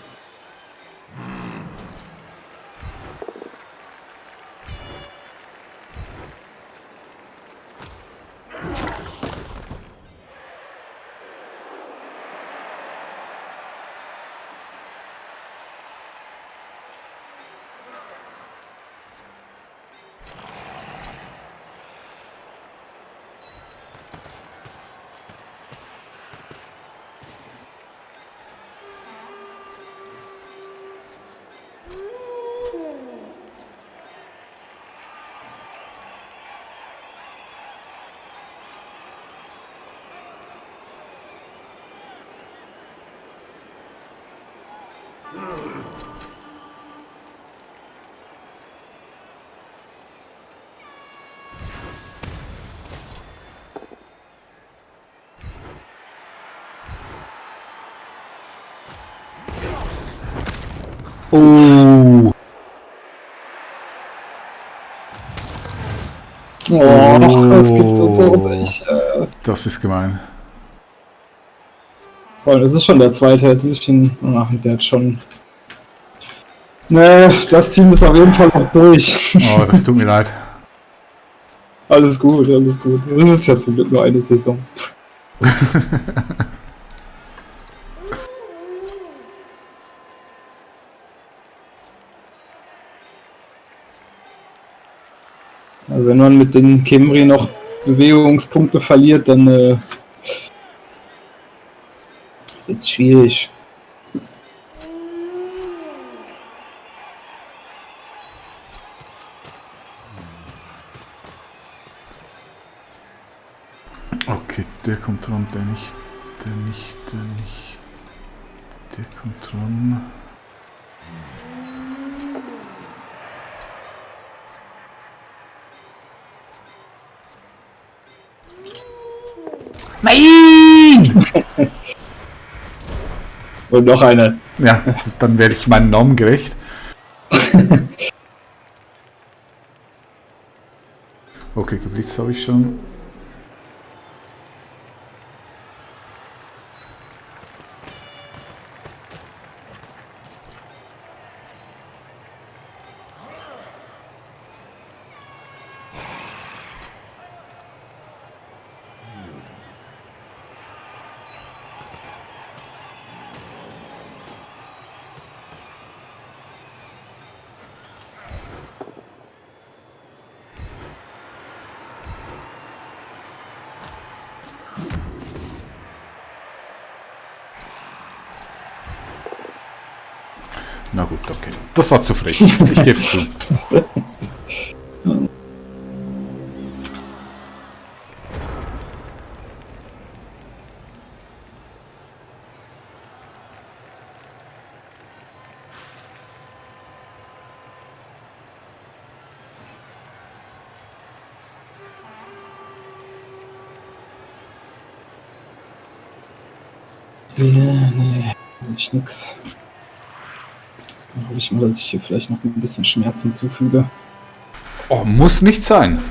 Speaker 2: Oh.
Speaker 1: Oh, das gibt es auch nicht.
Speaker 2: Das ist gemein.
Speaker 1: Oh, das ist schon der zweite, jetzt ein bisschen. Ach, der hat schon. Ne, das Team ist auf jeden Fall noch durch.
Speaker 2: Oh, das tut mir leid.
Speaker 1: Alles gut, alles gut. Das ist ja zum Glück nur eine Saison. Also wenn man mit den Khemri noch Bewegungspunkte verliert, dann wird's schwierig.
Speaker 2: Okay, der kommt dran, der nicht, Der kommt dran. Nein!
Speaker 1: Und noch eine.
Speaker 2: Ja, dann werde ich meinen Namen gerecht. Okay, geblitzt habe ich schon. Na gut, okay. Das war zu frech. Ich gebe es zu.
Speaker 1: Ja, nee, ich nix. Dann hoffe ich mal, dass ich hier vielleicht noch ein bisschen Schmerzen zufüge.
Speaker 2: Oh, muss nicht sein.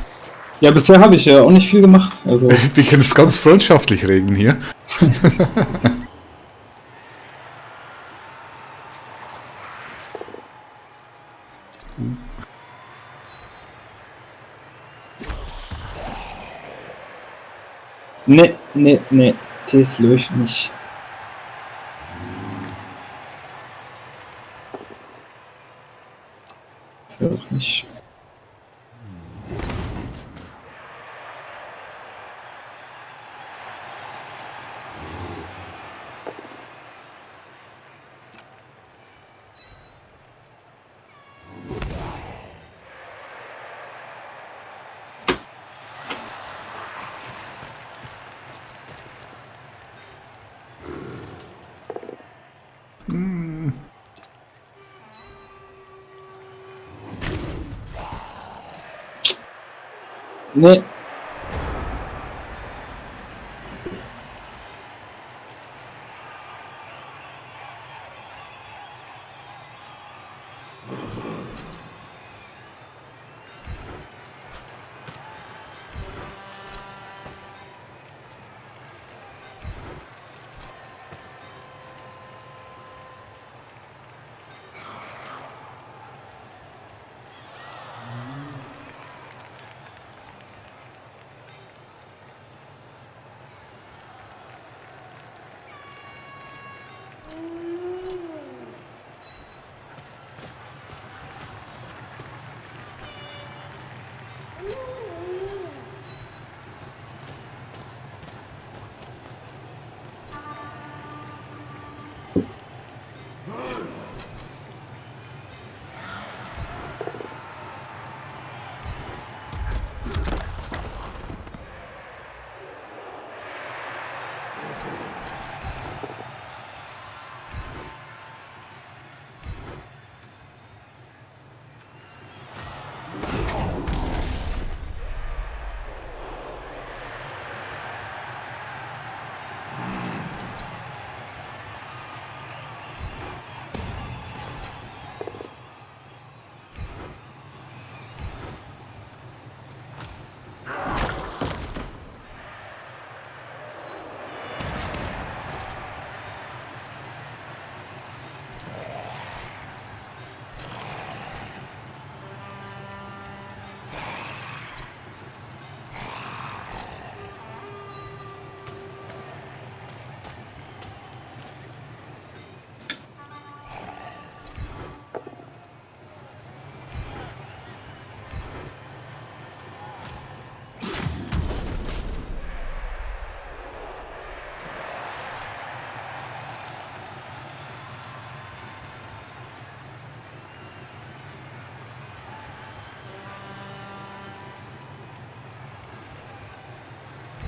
Speaker 1: Ja, bisher habe ich ja auch nicht viel gemacht. Also,
Speaker 2: Wir können es ganz freundschaftlich reden hier.
Speaker 1: nee, das läuft nicht. Das wäre doch nicht. Nee.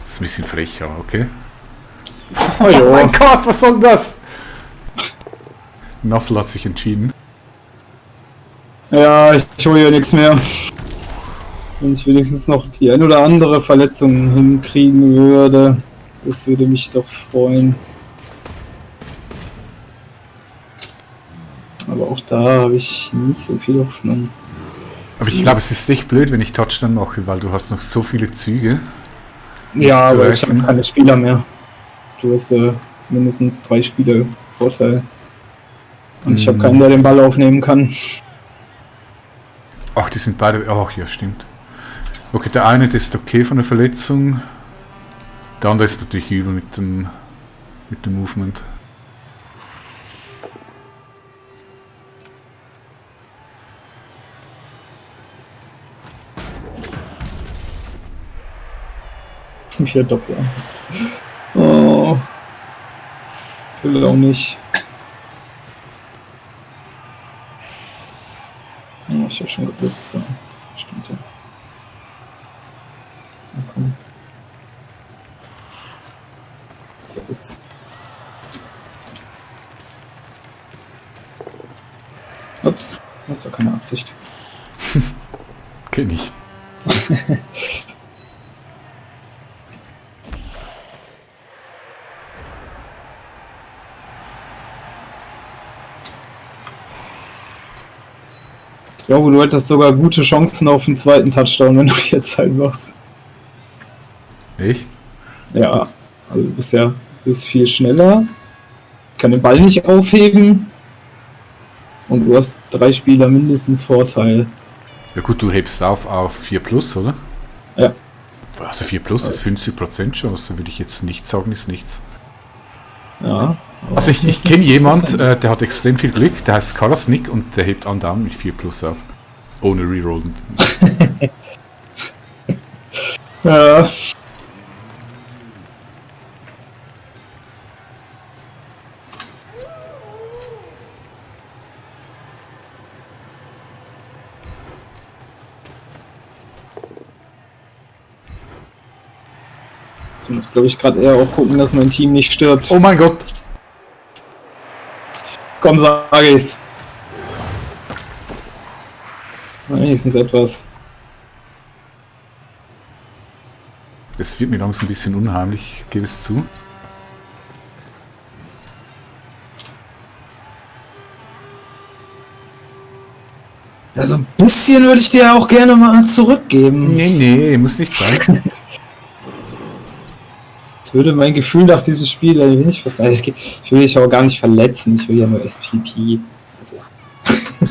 Speaker 2: Das ist ein bisschen frech, aber okay.
Speaker 1: Oh,
Speaker 2: Oh mein Gott, was soll das? Naffel hat sich entschieden.
Speaker 1: Ja, ich hole hier nichts mehr. Wenn ich wenigstens noch die ein oder andere Verletzung hinkriegen würde, das würde mich doch freuen. Aber auch da habe ich nicht so viel Hoffnung.
Speaker 2: Aber ich glaube, es ist echt blöd, wenn ich Touchdown mache, weil du hast noch so viele Züge.
Speaker 1: Ja, aber ich habe keine Spieler mehr. Du hast mindestens 3 Spieler Vorteil. Und ich habe keinen, der den Ball aufnehmen kann.
Speaker 2: Ach, die sind beide... Ach, ja, stimmt. Okay, der eine ist okay von der Verletzung. Der andere ist natürlich übel mit dem Movement.
Speaker 1: Wieder Doppel. Oh. Das will er auch nicht. Oh, ich habe schon geblitzt. So. Stimmt ja. Na komm. So, jetzt. Ups, das war keine Absicht.
Speaker 2: Kenn ich.
Speaker 1: Ich glaube, du hättest sogar gute Chancen auf den zweiten Touchdown, wenn du jetzt halt machst.
Speaker 2: Ich?
Speaker 1: Ja, also du bist viel schneller, kann den Ball nicht aufheben und du hast 3 Spieler mindestens Vorteil.
Speaker 2: Ja gut, du hebst auf 4 plus, oder?
Speaker 1: Ja.
Speaker 2: Also 4 plus ist 50% Chance, würde ich jetzt nicht sagen, ist nichts.
Speaker 1: Ja.
Speaker 2: Also ich kenne jemand, der hat extrem viel Glück, der heißt Karasnik und der hebt andauernd mit 4 plus auf. Ohne Rerollen.
Speaker 1: Ja. Ich muss, glaube ich, gerade eher auch gucken, dass mein Team nicht stirbt.
Speaker 2: Oh mein Gott!
Speaker 1: Komm, sag ich's. Wenigstens etwas.
Speaker 2: Es wird mir langsam ein bisschen unheimlich, ich gebe es zu.
Speaker 1: Ja, so ein bisschen würde ich dir auch gerne mal zurückgeben.
Speaker 2: Nee, muss nicht sein.
Speaker 1: Jetzt würde mein Gefühl nach diesem Spiel ein wenig was sein. Ich will dich auch gar nicht verletzen, ich will ja nur SPP. Also.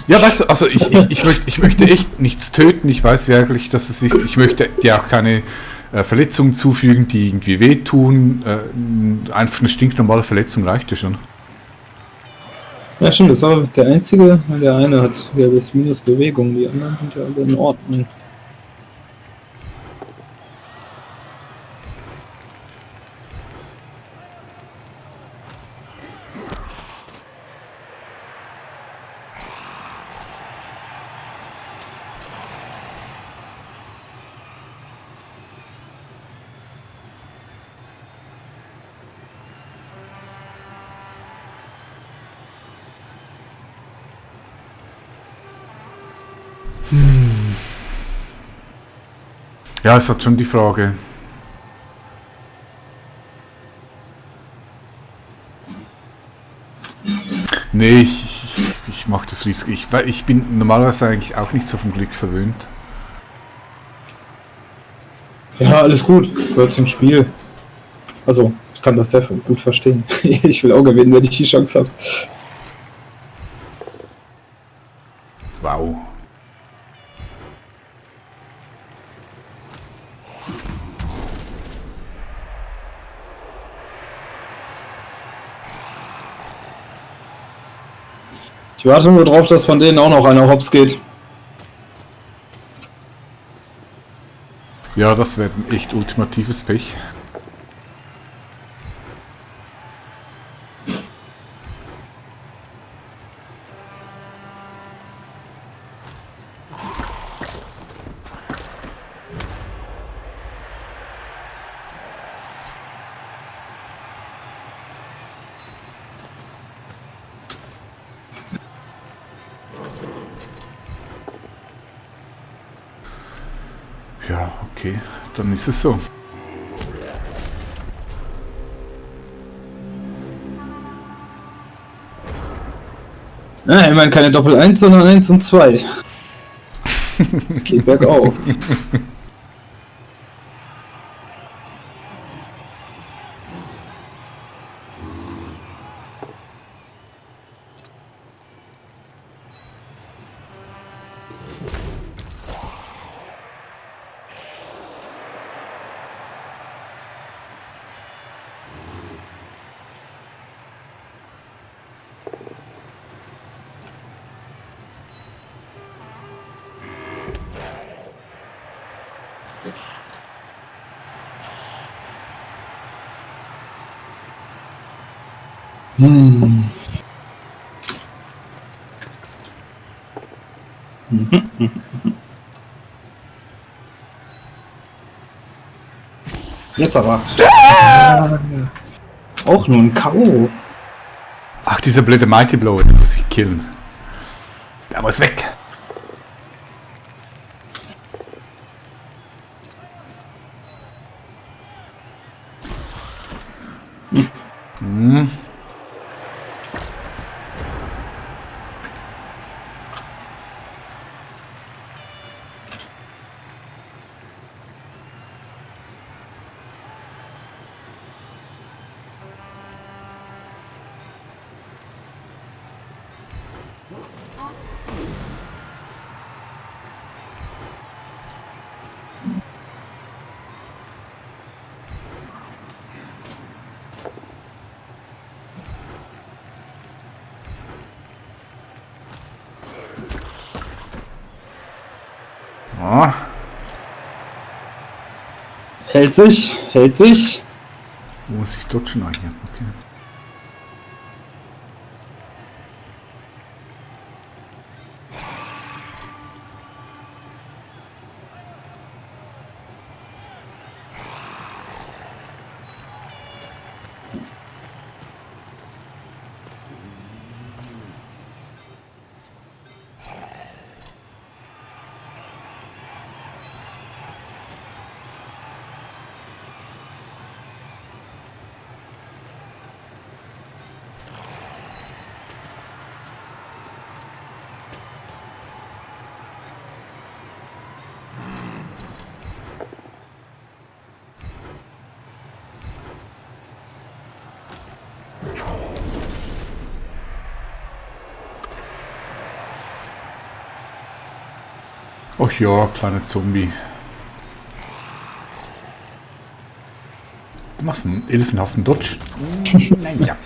Speaker 2: Ja, weißt du, also ich möchte echt nichts töten, ich weiß wirklich, dass es ist. Ich möchte dir auch keine Verletzungen zufügen, die irgendwie wehtun. Einfach eine stinknormale Verletzung reicht ja schon.
Speaker 1: Ja, stimmt, das war der einzige, der eine hat ja das Minus Bewegung, die anderen sind ja alle in Ordnung.
Speaker 2: Ja, es hat schon die Frage. Nee, ich mache das Risiko. Ich bin normalerweise eigentlich auch nicht so vom Glück verwöhnt.
Speaker 1: Ja, alles gut, gehört zum Spiel. Also, ich kann das sehr gut verstehen. Ich will auch gewinnen, wenn ich die Chance habe.
Speaker 2: Wow.
Speaker 1: Ich warte nur drauf, dass von denen auch noch einer hops geht.
Speaker 2: Ja, das wäre ein echt ultimatives Pech. Ja, okay, dann ist es so.
Speaker 1: Ja, ich meine keine Doppel 1, sondern 1 und 2. Es geht bergauf. Jetzt aber. Auch nur ein K.O.
Speaker 2: Ach, dieser blöde Mighty Blow, den muss ich killen. Der muss weg. Hm. Ah.
Speaker 1: Hält sich, hält sich.
Speaker 2: Wo muss ich dort schon eigentlich? Okay. Ach ja, kleiner Zombie. Du machst einen elfenhaften Dodge. Naja.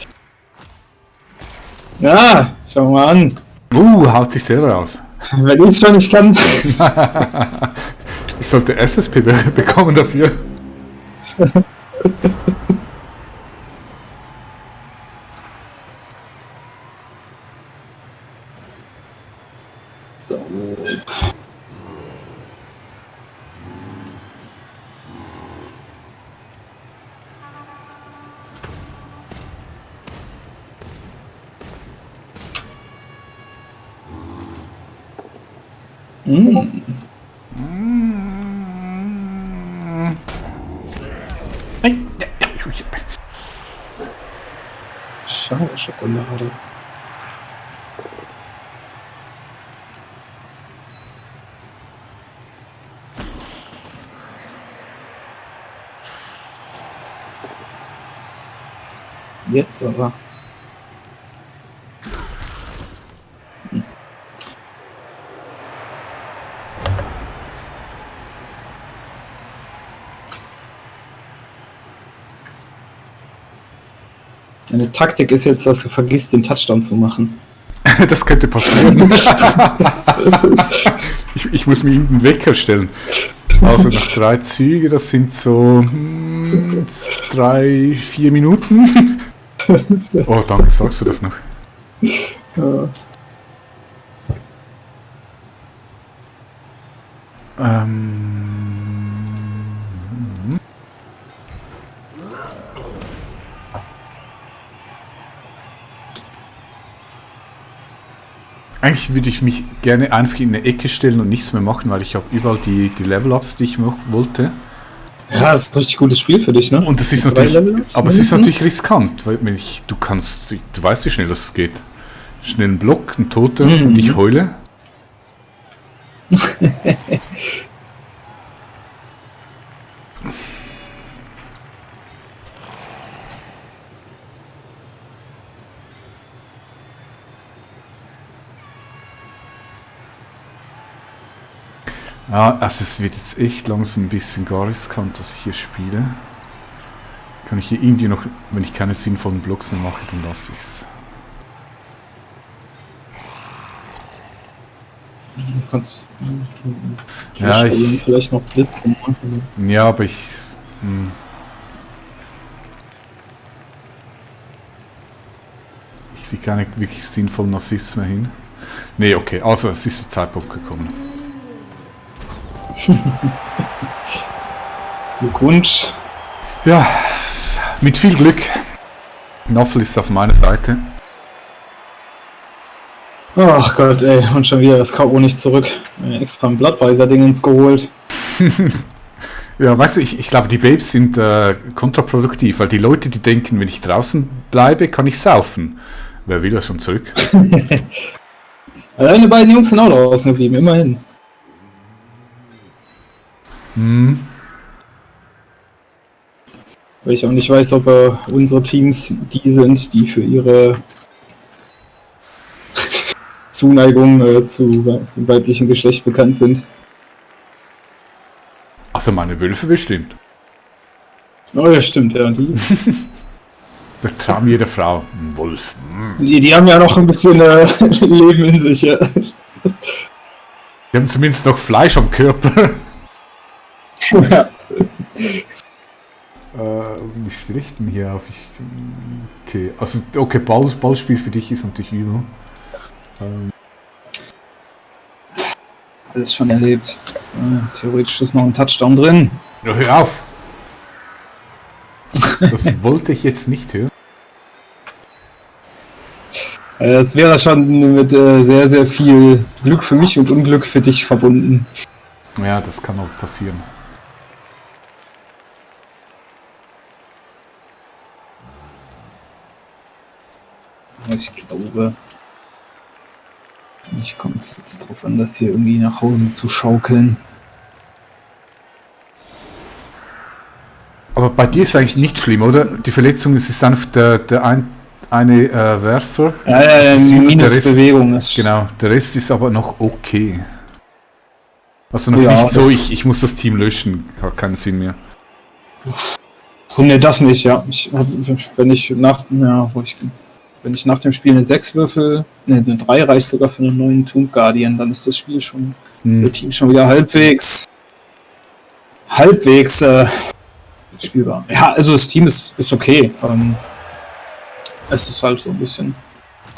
Speaker 1: Ja, schau mal an.
Speaker 2: Haust dich selber raus.
Speaker 1: Wenn ich schon nicht kann.
Speaker 2: Ich sollte SSP bekommen dafür.
Speaker 1: So. Schau, Schokolade. Jetzt aber. Eine Taktik ist jetzt, dass du vergisst, den Touchdown zu machen.
Speaker 2: Das könnte passieren. ich muss mir irgendeinen Wecker stellen. Also nach 3 Züge, das sind so 3-4 Minuten. Oh, danke, sagst du das noch.
Speaker 1: Ja.
Speaker 2: Eigentlich würde ich mich gerne einfach in eine Ecke stellen und nichts mehr machen, weil ich habe überall die Level-Ups, die ich wollte.
Speaker 1: Ja, das ist ein richtig gutes Spiel für dich, ne?
Speaker 2: Und das ist natürlich, aber es ist natürlich riskant, weil wenn du weißt, wie schnell das geht. Schnell ein Block, ein Toter und ich heule. Ja, also es wird jetzt echt langsam ein bisschen gar riskant, dass ich hier spiele. Kann ich hier irgendwie noch, wenn ich keine sinnvollen Blocks mehr mache, dann lasse ich's.
Speaker 1: Du kannst
Speaker 2: Ja,
Speaker 1: vielleicht noch blitzen.
Speaker 2: Ja, aber ich sehe keine wirklich sinnvollen Assists mehr hin. Nee, okay, also es ist der Zeitpunkt gekommen.
Speaker 1: Glückwunsch.
Speaker 2: Ja, mit viel Glück. Noffel ist auf meiner Seite.
Speaker 1: Ach Gott, ey, und schon wieder das K.O. nicht zurück. Extra ein Blattweiser-Dingens geholt.
Speaker 2: Ja, weißt du, ich glaube, die Babes sind kontraproduktiv, weil die Leute, die denken, wenn ich draußen bleibe, kann ich saufen. Wer will das schon zurück?
Speaker 1: Deine beiden Jungs sind auch draußen geblieben, immerhin. Weil ich auch nicht weiß, ob unsere Teams die sind, die für ihre Zuneigung zum weiblichen Geschlecht bekannt sind.
Speaker 2: Also meine Wölfe bestimmt.
Speaker 1: Oh ja, stimmt, ja. Die
Speaker 2: Der Traum jeder Frau. Ein Wolf.
Speaker 1: Die haben ja noch ein bisschen Leben in sich, ja.
Speaker 2: Die haben zumindest noch Fleisch am Körper.
Speaker 1: Ja.
Speaker 2: Wie stelle ich denn hier auf? Okay, also okay, Ballspiel für dich ist natürlich übel.
Speaker 1: Alles schon erlebt. Theoretisch ist noch ein Touchdown drin.
Speaker 2: Ja, hör auf! Das wollte ich jetzt nicht hören.
Speaker 1: Es wäre schon mit sehr, sehr viel Glück für mich und Unglück für dich verbunden.
Speaker 2: Ja, das kann auch passieren.
Speaker 1: Ich glaube, ich komme jetzt drauf an, das hier irgendwie nach Hause zu schaukeln.
Speaker 2: Aber bei dir ist eigentlich nicht schlimm, oder? Die Verletzung, es ist einfach eine Werfer.
Speaker 1: Ja, Minusbewegung ist.
Speaker 2: Genau, der Rest ist aber noch okay. Also noch
Speaker 1: ja,
Speaker 2: nicht so, ich muss das Team löschen, hat keinen Sinn mehr.
Speaker 1: Ne, das nicht, ja. Wenn ich nach dem Spiel eine 6 würfel, eine 3 reicht sogar für einen neuen Tomb Guardian, dann ist das Spiel schon, das Team schon wieder halbwegs spielbar. Ja, also das Team ist okay. Es ist halt so ein bisschen.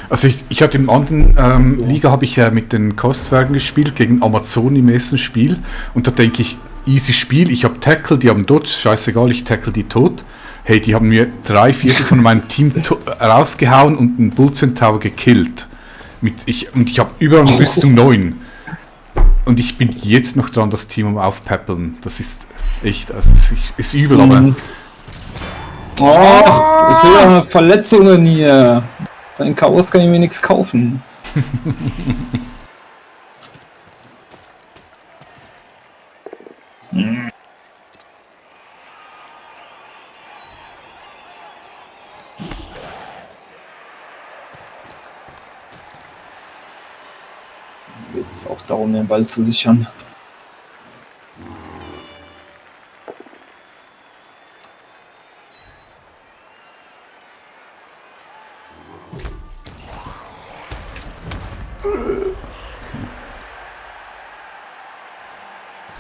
Speaker 2: Also ich hatte im anderen Liga habe ich ja mit den Kostwerken gespielt gegen Amazon im ersten Spiel und da denke ich, easy Spiel, ich habe Tackle, die haben Dodge, scheißegal, ich tackle die tot. Hey, die haben mir 3/4 von meinem Team rausgehauen und einen Bull Centaur gekillt. Und ich habe überall eine Rüstung 9. Und ich bin jetzt noch dran, das Team aufpäppeln. Das ist echt, also es ist übel, aber...
Speaker 1: Oh, ich will ja Verletzungen hier. Dein Chaos kann ich mir nichts kaufen. Jetzt auch darum, den Ball zu sichern.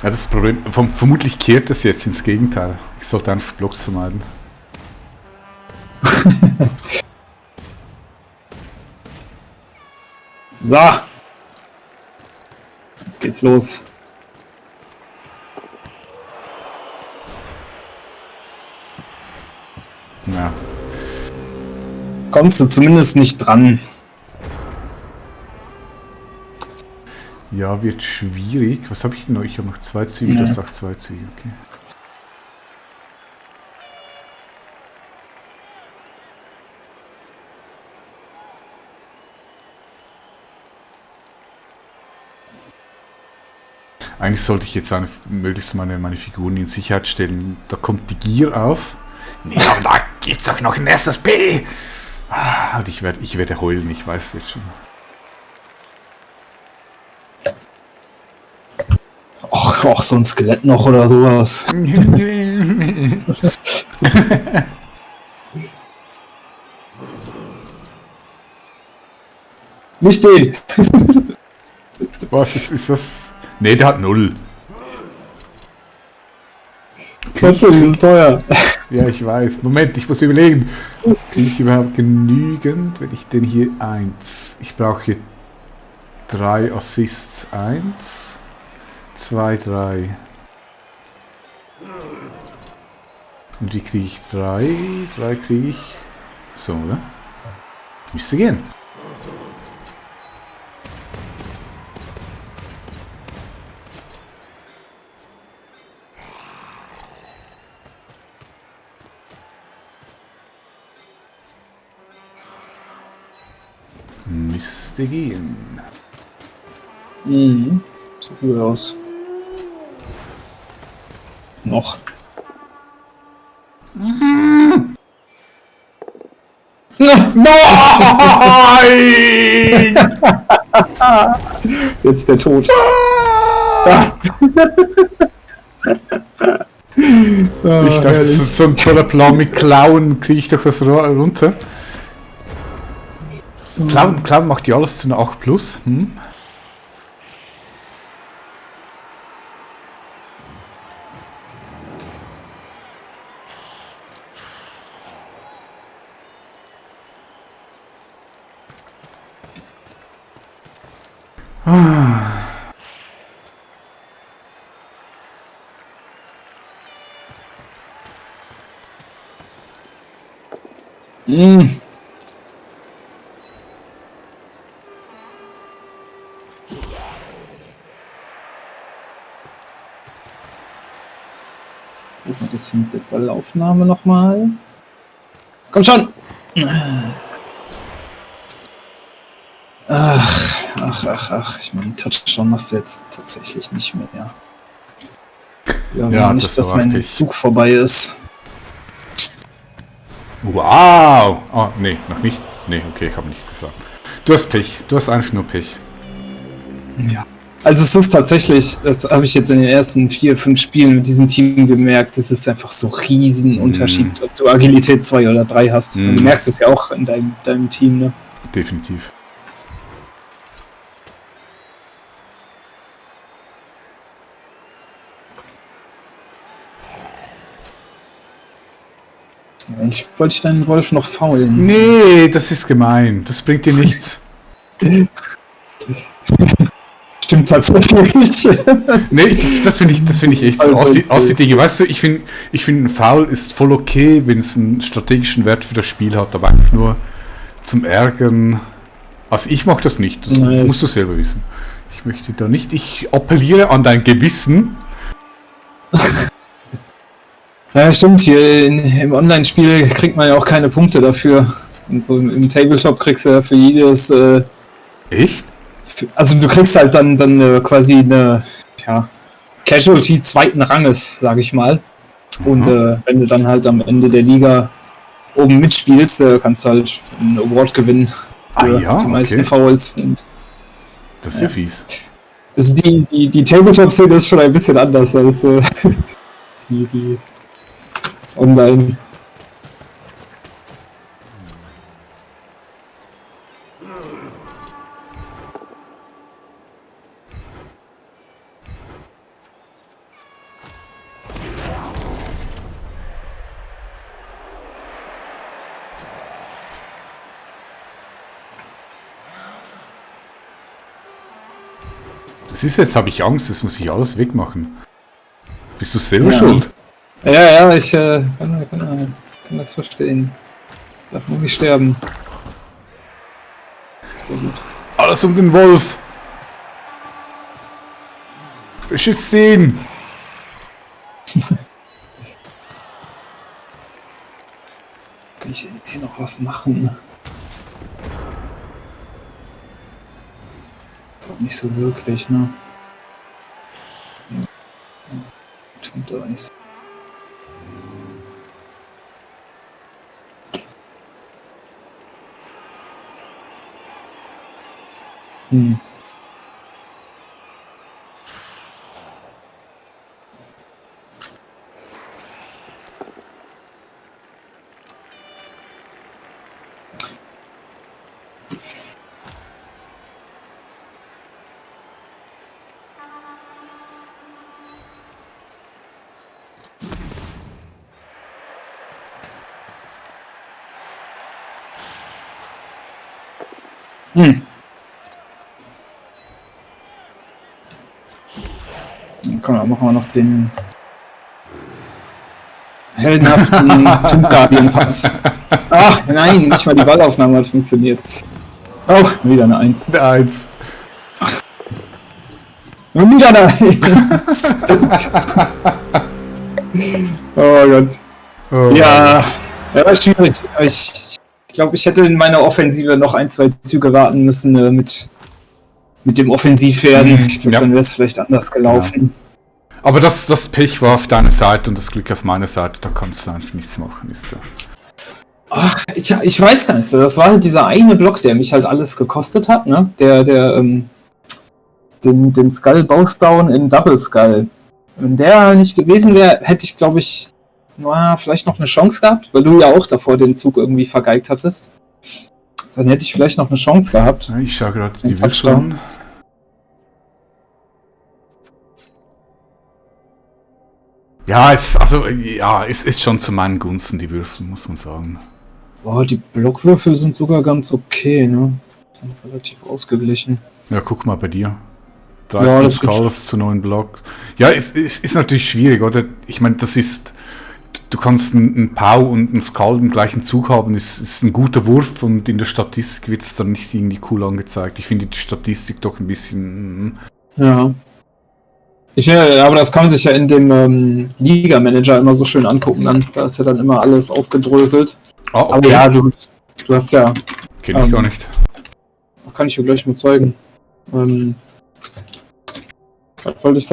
Speaker 2: Ja, das Problem, vermutlich kehrt es jetzt ins Gegenteil. Ich sollte einfach Blocks vermeiden.
Speaker 1: So. Jetzt geht's los.
Speaker 2: Ja.
Speaker 1: Kommst du zumindest nicht dran.
Speaker 2: Ja, wird schwierig. Was habe ich denn noch? Ich habe noch 2 Züge, das sagt 2 Züge, okay. Eigentlich sollte ich jetzt möglichst meine Figuren in Sicherheit stellen. Da kommt die Gier auf. Nee, aber da gibt's auch noch ein erstes P! Und ich werde heulen, ich weiß es jetzt schon.
Speaker 1: Och, so ein Skelett noch oder sowas. Nicht den!
Speaker 2: Was ist das? Ne, der hat 0.
Speaker 1: Kennst du, die sind teuer.
Speaker 2: Ja, ich weiß. Moment, ich muss überlegen. Kriege ich überhaupt genügend, wenn ich den hier 1... Ich brauche hier 3 Assists. 1, 2, 3. Und wie kriege ich 3? 3 kriege ich... So, oder? Müsste gehen. Müsste gehen.
Speaker 1: Mhm. Sieht gut aus. Noch.
Speaker 2: Nein!
Speaker 1: Jetzt der Tod.
Speaker 2: Ich dachte, so ein toller Plan mit Klauen kriege ich doch das runter. Klauen macht ja alles zu einer 8+. Hm?
Speaker 1: Mhm. Suchen wir das hier mit der Ballaufnahme nochmal. Komm schon! Ach. Ich meine, Touchdown machst du jetzt tatsächlich nicht mehr. Ja, nicht, dass mein Zug vorbei ist.
Speaker 2: Wow! Oh, nee, noch nicht. Nee, okay, ich habe nichts zu sagen. Du hast Pech. Du hast einfach nur Pech.
Speaker 1: Ja. Also es ist tatsächlich, das habe ich jetzt in den ersten 4, 5 Spielen mit diesem Team gemerkt, es ist einfach so riesen Unterschied, ob du Agilität 2 oder 3 hast. Du merkst es ja auch in deinem Team, ne?
Speaker 2: Definitiv.
Speaker 1: Eigentlich wollte ich deinen Wolf noch faulen.
Speaker 2: Nee, das ist gemein. Das bringt dir nichts.
Speaker 1: Stimmt tatsächlich.
Speaker 2: Nee, das finde ich echt so aus die Dinge. Weißt du, ich finde ein Foul ist voll okay, wenn es einen strategischen Wert für das Spiel hat, aber einfach nur zum Ärgern. Also ich mache das nicht. Das musst du selber wissen. Ich möchte da nicht. Ich appelliere an dein Gewissen.
Speaker 1: Ja, stimmt. Hier im Online-Spiel kriegt man ja auch keine Punkte dafür. Und so im Tabletop kriegst du ja für jedes...
Speaker 2: Echt?
Speaker 1: Also du kriegst halt dann quasi eine Casualty 2. Ranges, sage ich mal. Und wenn du dann halt am Ende der Liga oben mitspielst, kannst du halt einen Award gewinnen für die meisten Fouls. Und,
Speaker 2: das ist ja fies.
Speaker 1: Also die Tabletop-Szene ist schon ein bisschen anders als die Online.
Speaker 2: Das ist jetzt, habe ich Angst, das muss ich alles wegmachen. Bist du selber schuld?
Speaker 1: Ja, ich kann das verstehen. Darf nur nicht sterben. Sehr gut.
Speaker 2: Alles um den Wolf! Beschützt ihn!
Speaker 1: Kann ich jetzt hier noch was machen? Ich glaube nicht so wirklich, ne? Tut Eis. Komm, dann machen wir noch den heldenhaften Tomb Guardian Pass. Ach nein, nicht mal die Ballaufnahme hat funktioniert. Oh, wieder eine 1.
Speaker 2: Eine 1.
Speaker 1: Wieder eine 1. Oh Gott.
Speaker 2: Oh.
Speaker 1: Ja, war schwierig. Ich glaube, ich hätte in meiner Offensive noch 1-2 Züge warten müssen mit dem Offensivwerden. Ich glaube, dann wäre es vielleicht anders gelaufen.
Speaker 2: Ja. Aber das Pech war auf deiner Seite und das Glück auf meiner Seite, da kannst du einfach nichts machen. Ist so.
Speaker 1: Ach, ich weiß gar nicht. Das war halt dieser eine Block, der mich halt alles gekostet hat, ne? Den Skull Bowdown in Double Skull. Wenn der nicht gewesen wäre, hätte ich, glaube ich, vielleicht noch eine Chance gehabt, weil du ja auch davor den Zug irgendwie vergeigt hattest. Dann hätte ich vielleicht noch eine Chance gehabt.
Speaker 2: Ja, ich schaue gerade
Speaker 1: Den
Speaker 2: die Würfel an. Ja, es ist schon zu meinen Gunsten, die Würfel, muss man sagen.
Speaker 1: Boah, die Blockwürfel sind sogar ganz okay, ne? Sind relativ ausgeglichen.
Speaker 2: Ja, guck mal bei dir.
Speaker 1: Ja,
Speaker 2: 13
Speaker 1: das geht
Speaker 2: Skulls zu 9 Blocks. Ja, es ist natürlich schwierig, oder? Ich meine, das ist... Du kannst einen Pau und einen Skull im gleichen Zug haben, ist ein guter Wurf und in der Statistik wird es dann nicht irgendwie cool angezeigt. Ich finde die Statistik doch ein bisschen...
Speaker 1: Ja. Aber das kann man sich ja in dem Liga-Manager immer so schön angucken. Da ist ja dann immer alles aufgedröselt.
Speaker 2: Ah, okay.
Speaker 1: Aber ja, du hast ja...
Speaker 2: Kenn ich gar nicht.
Speaker 1: Kann ich dir gleich mal zeigen. Was wollte ich sagen?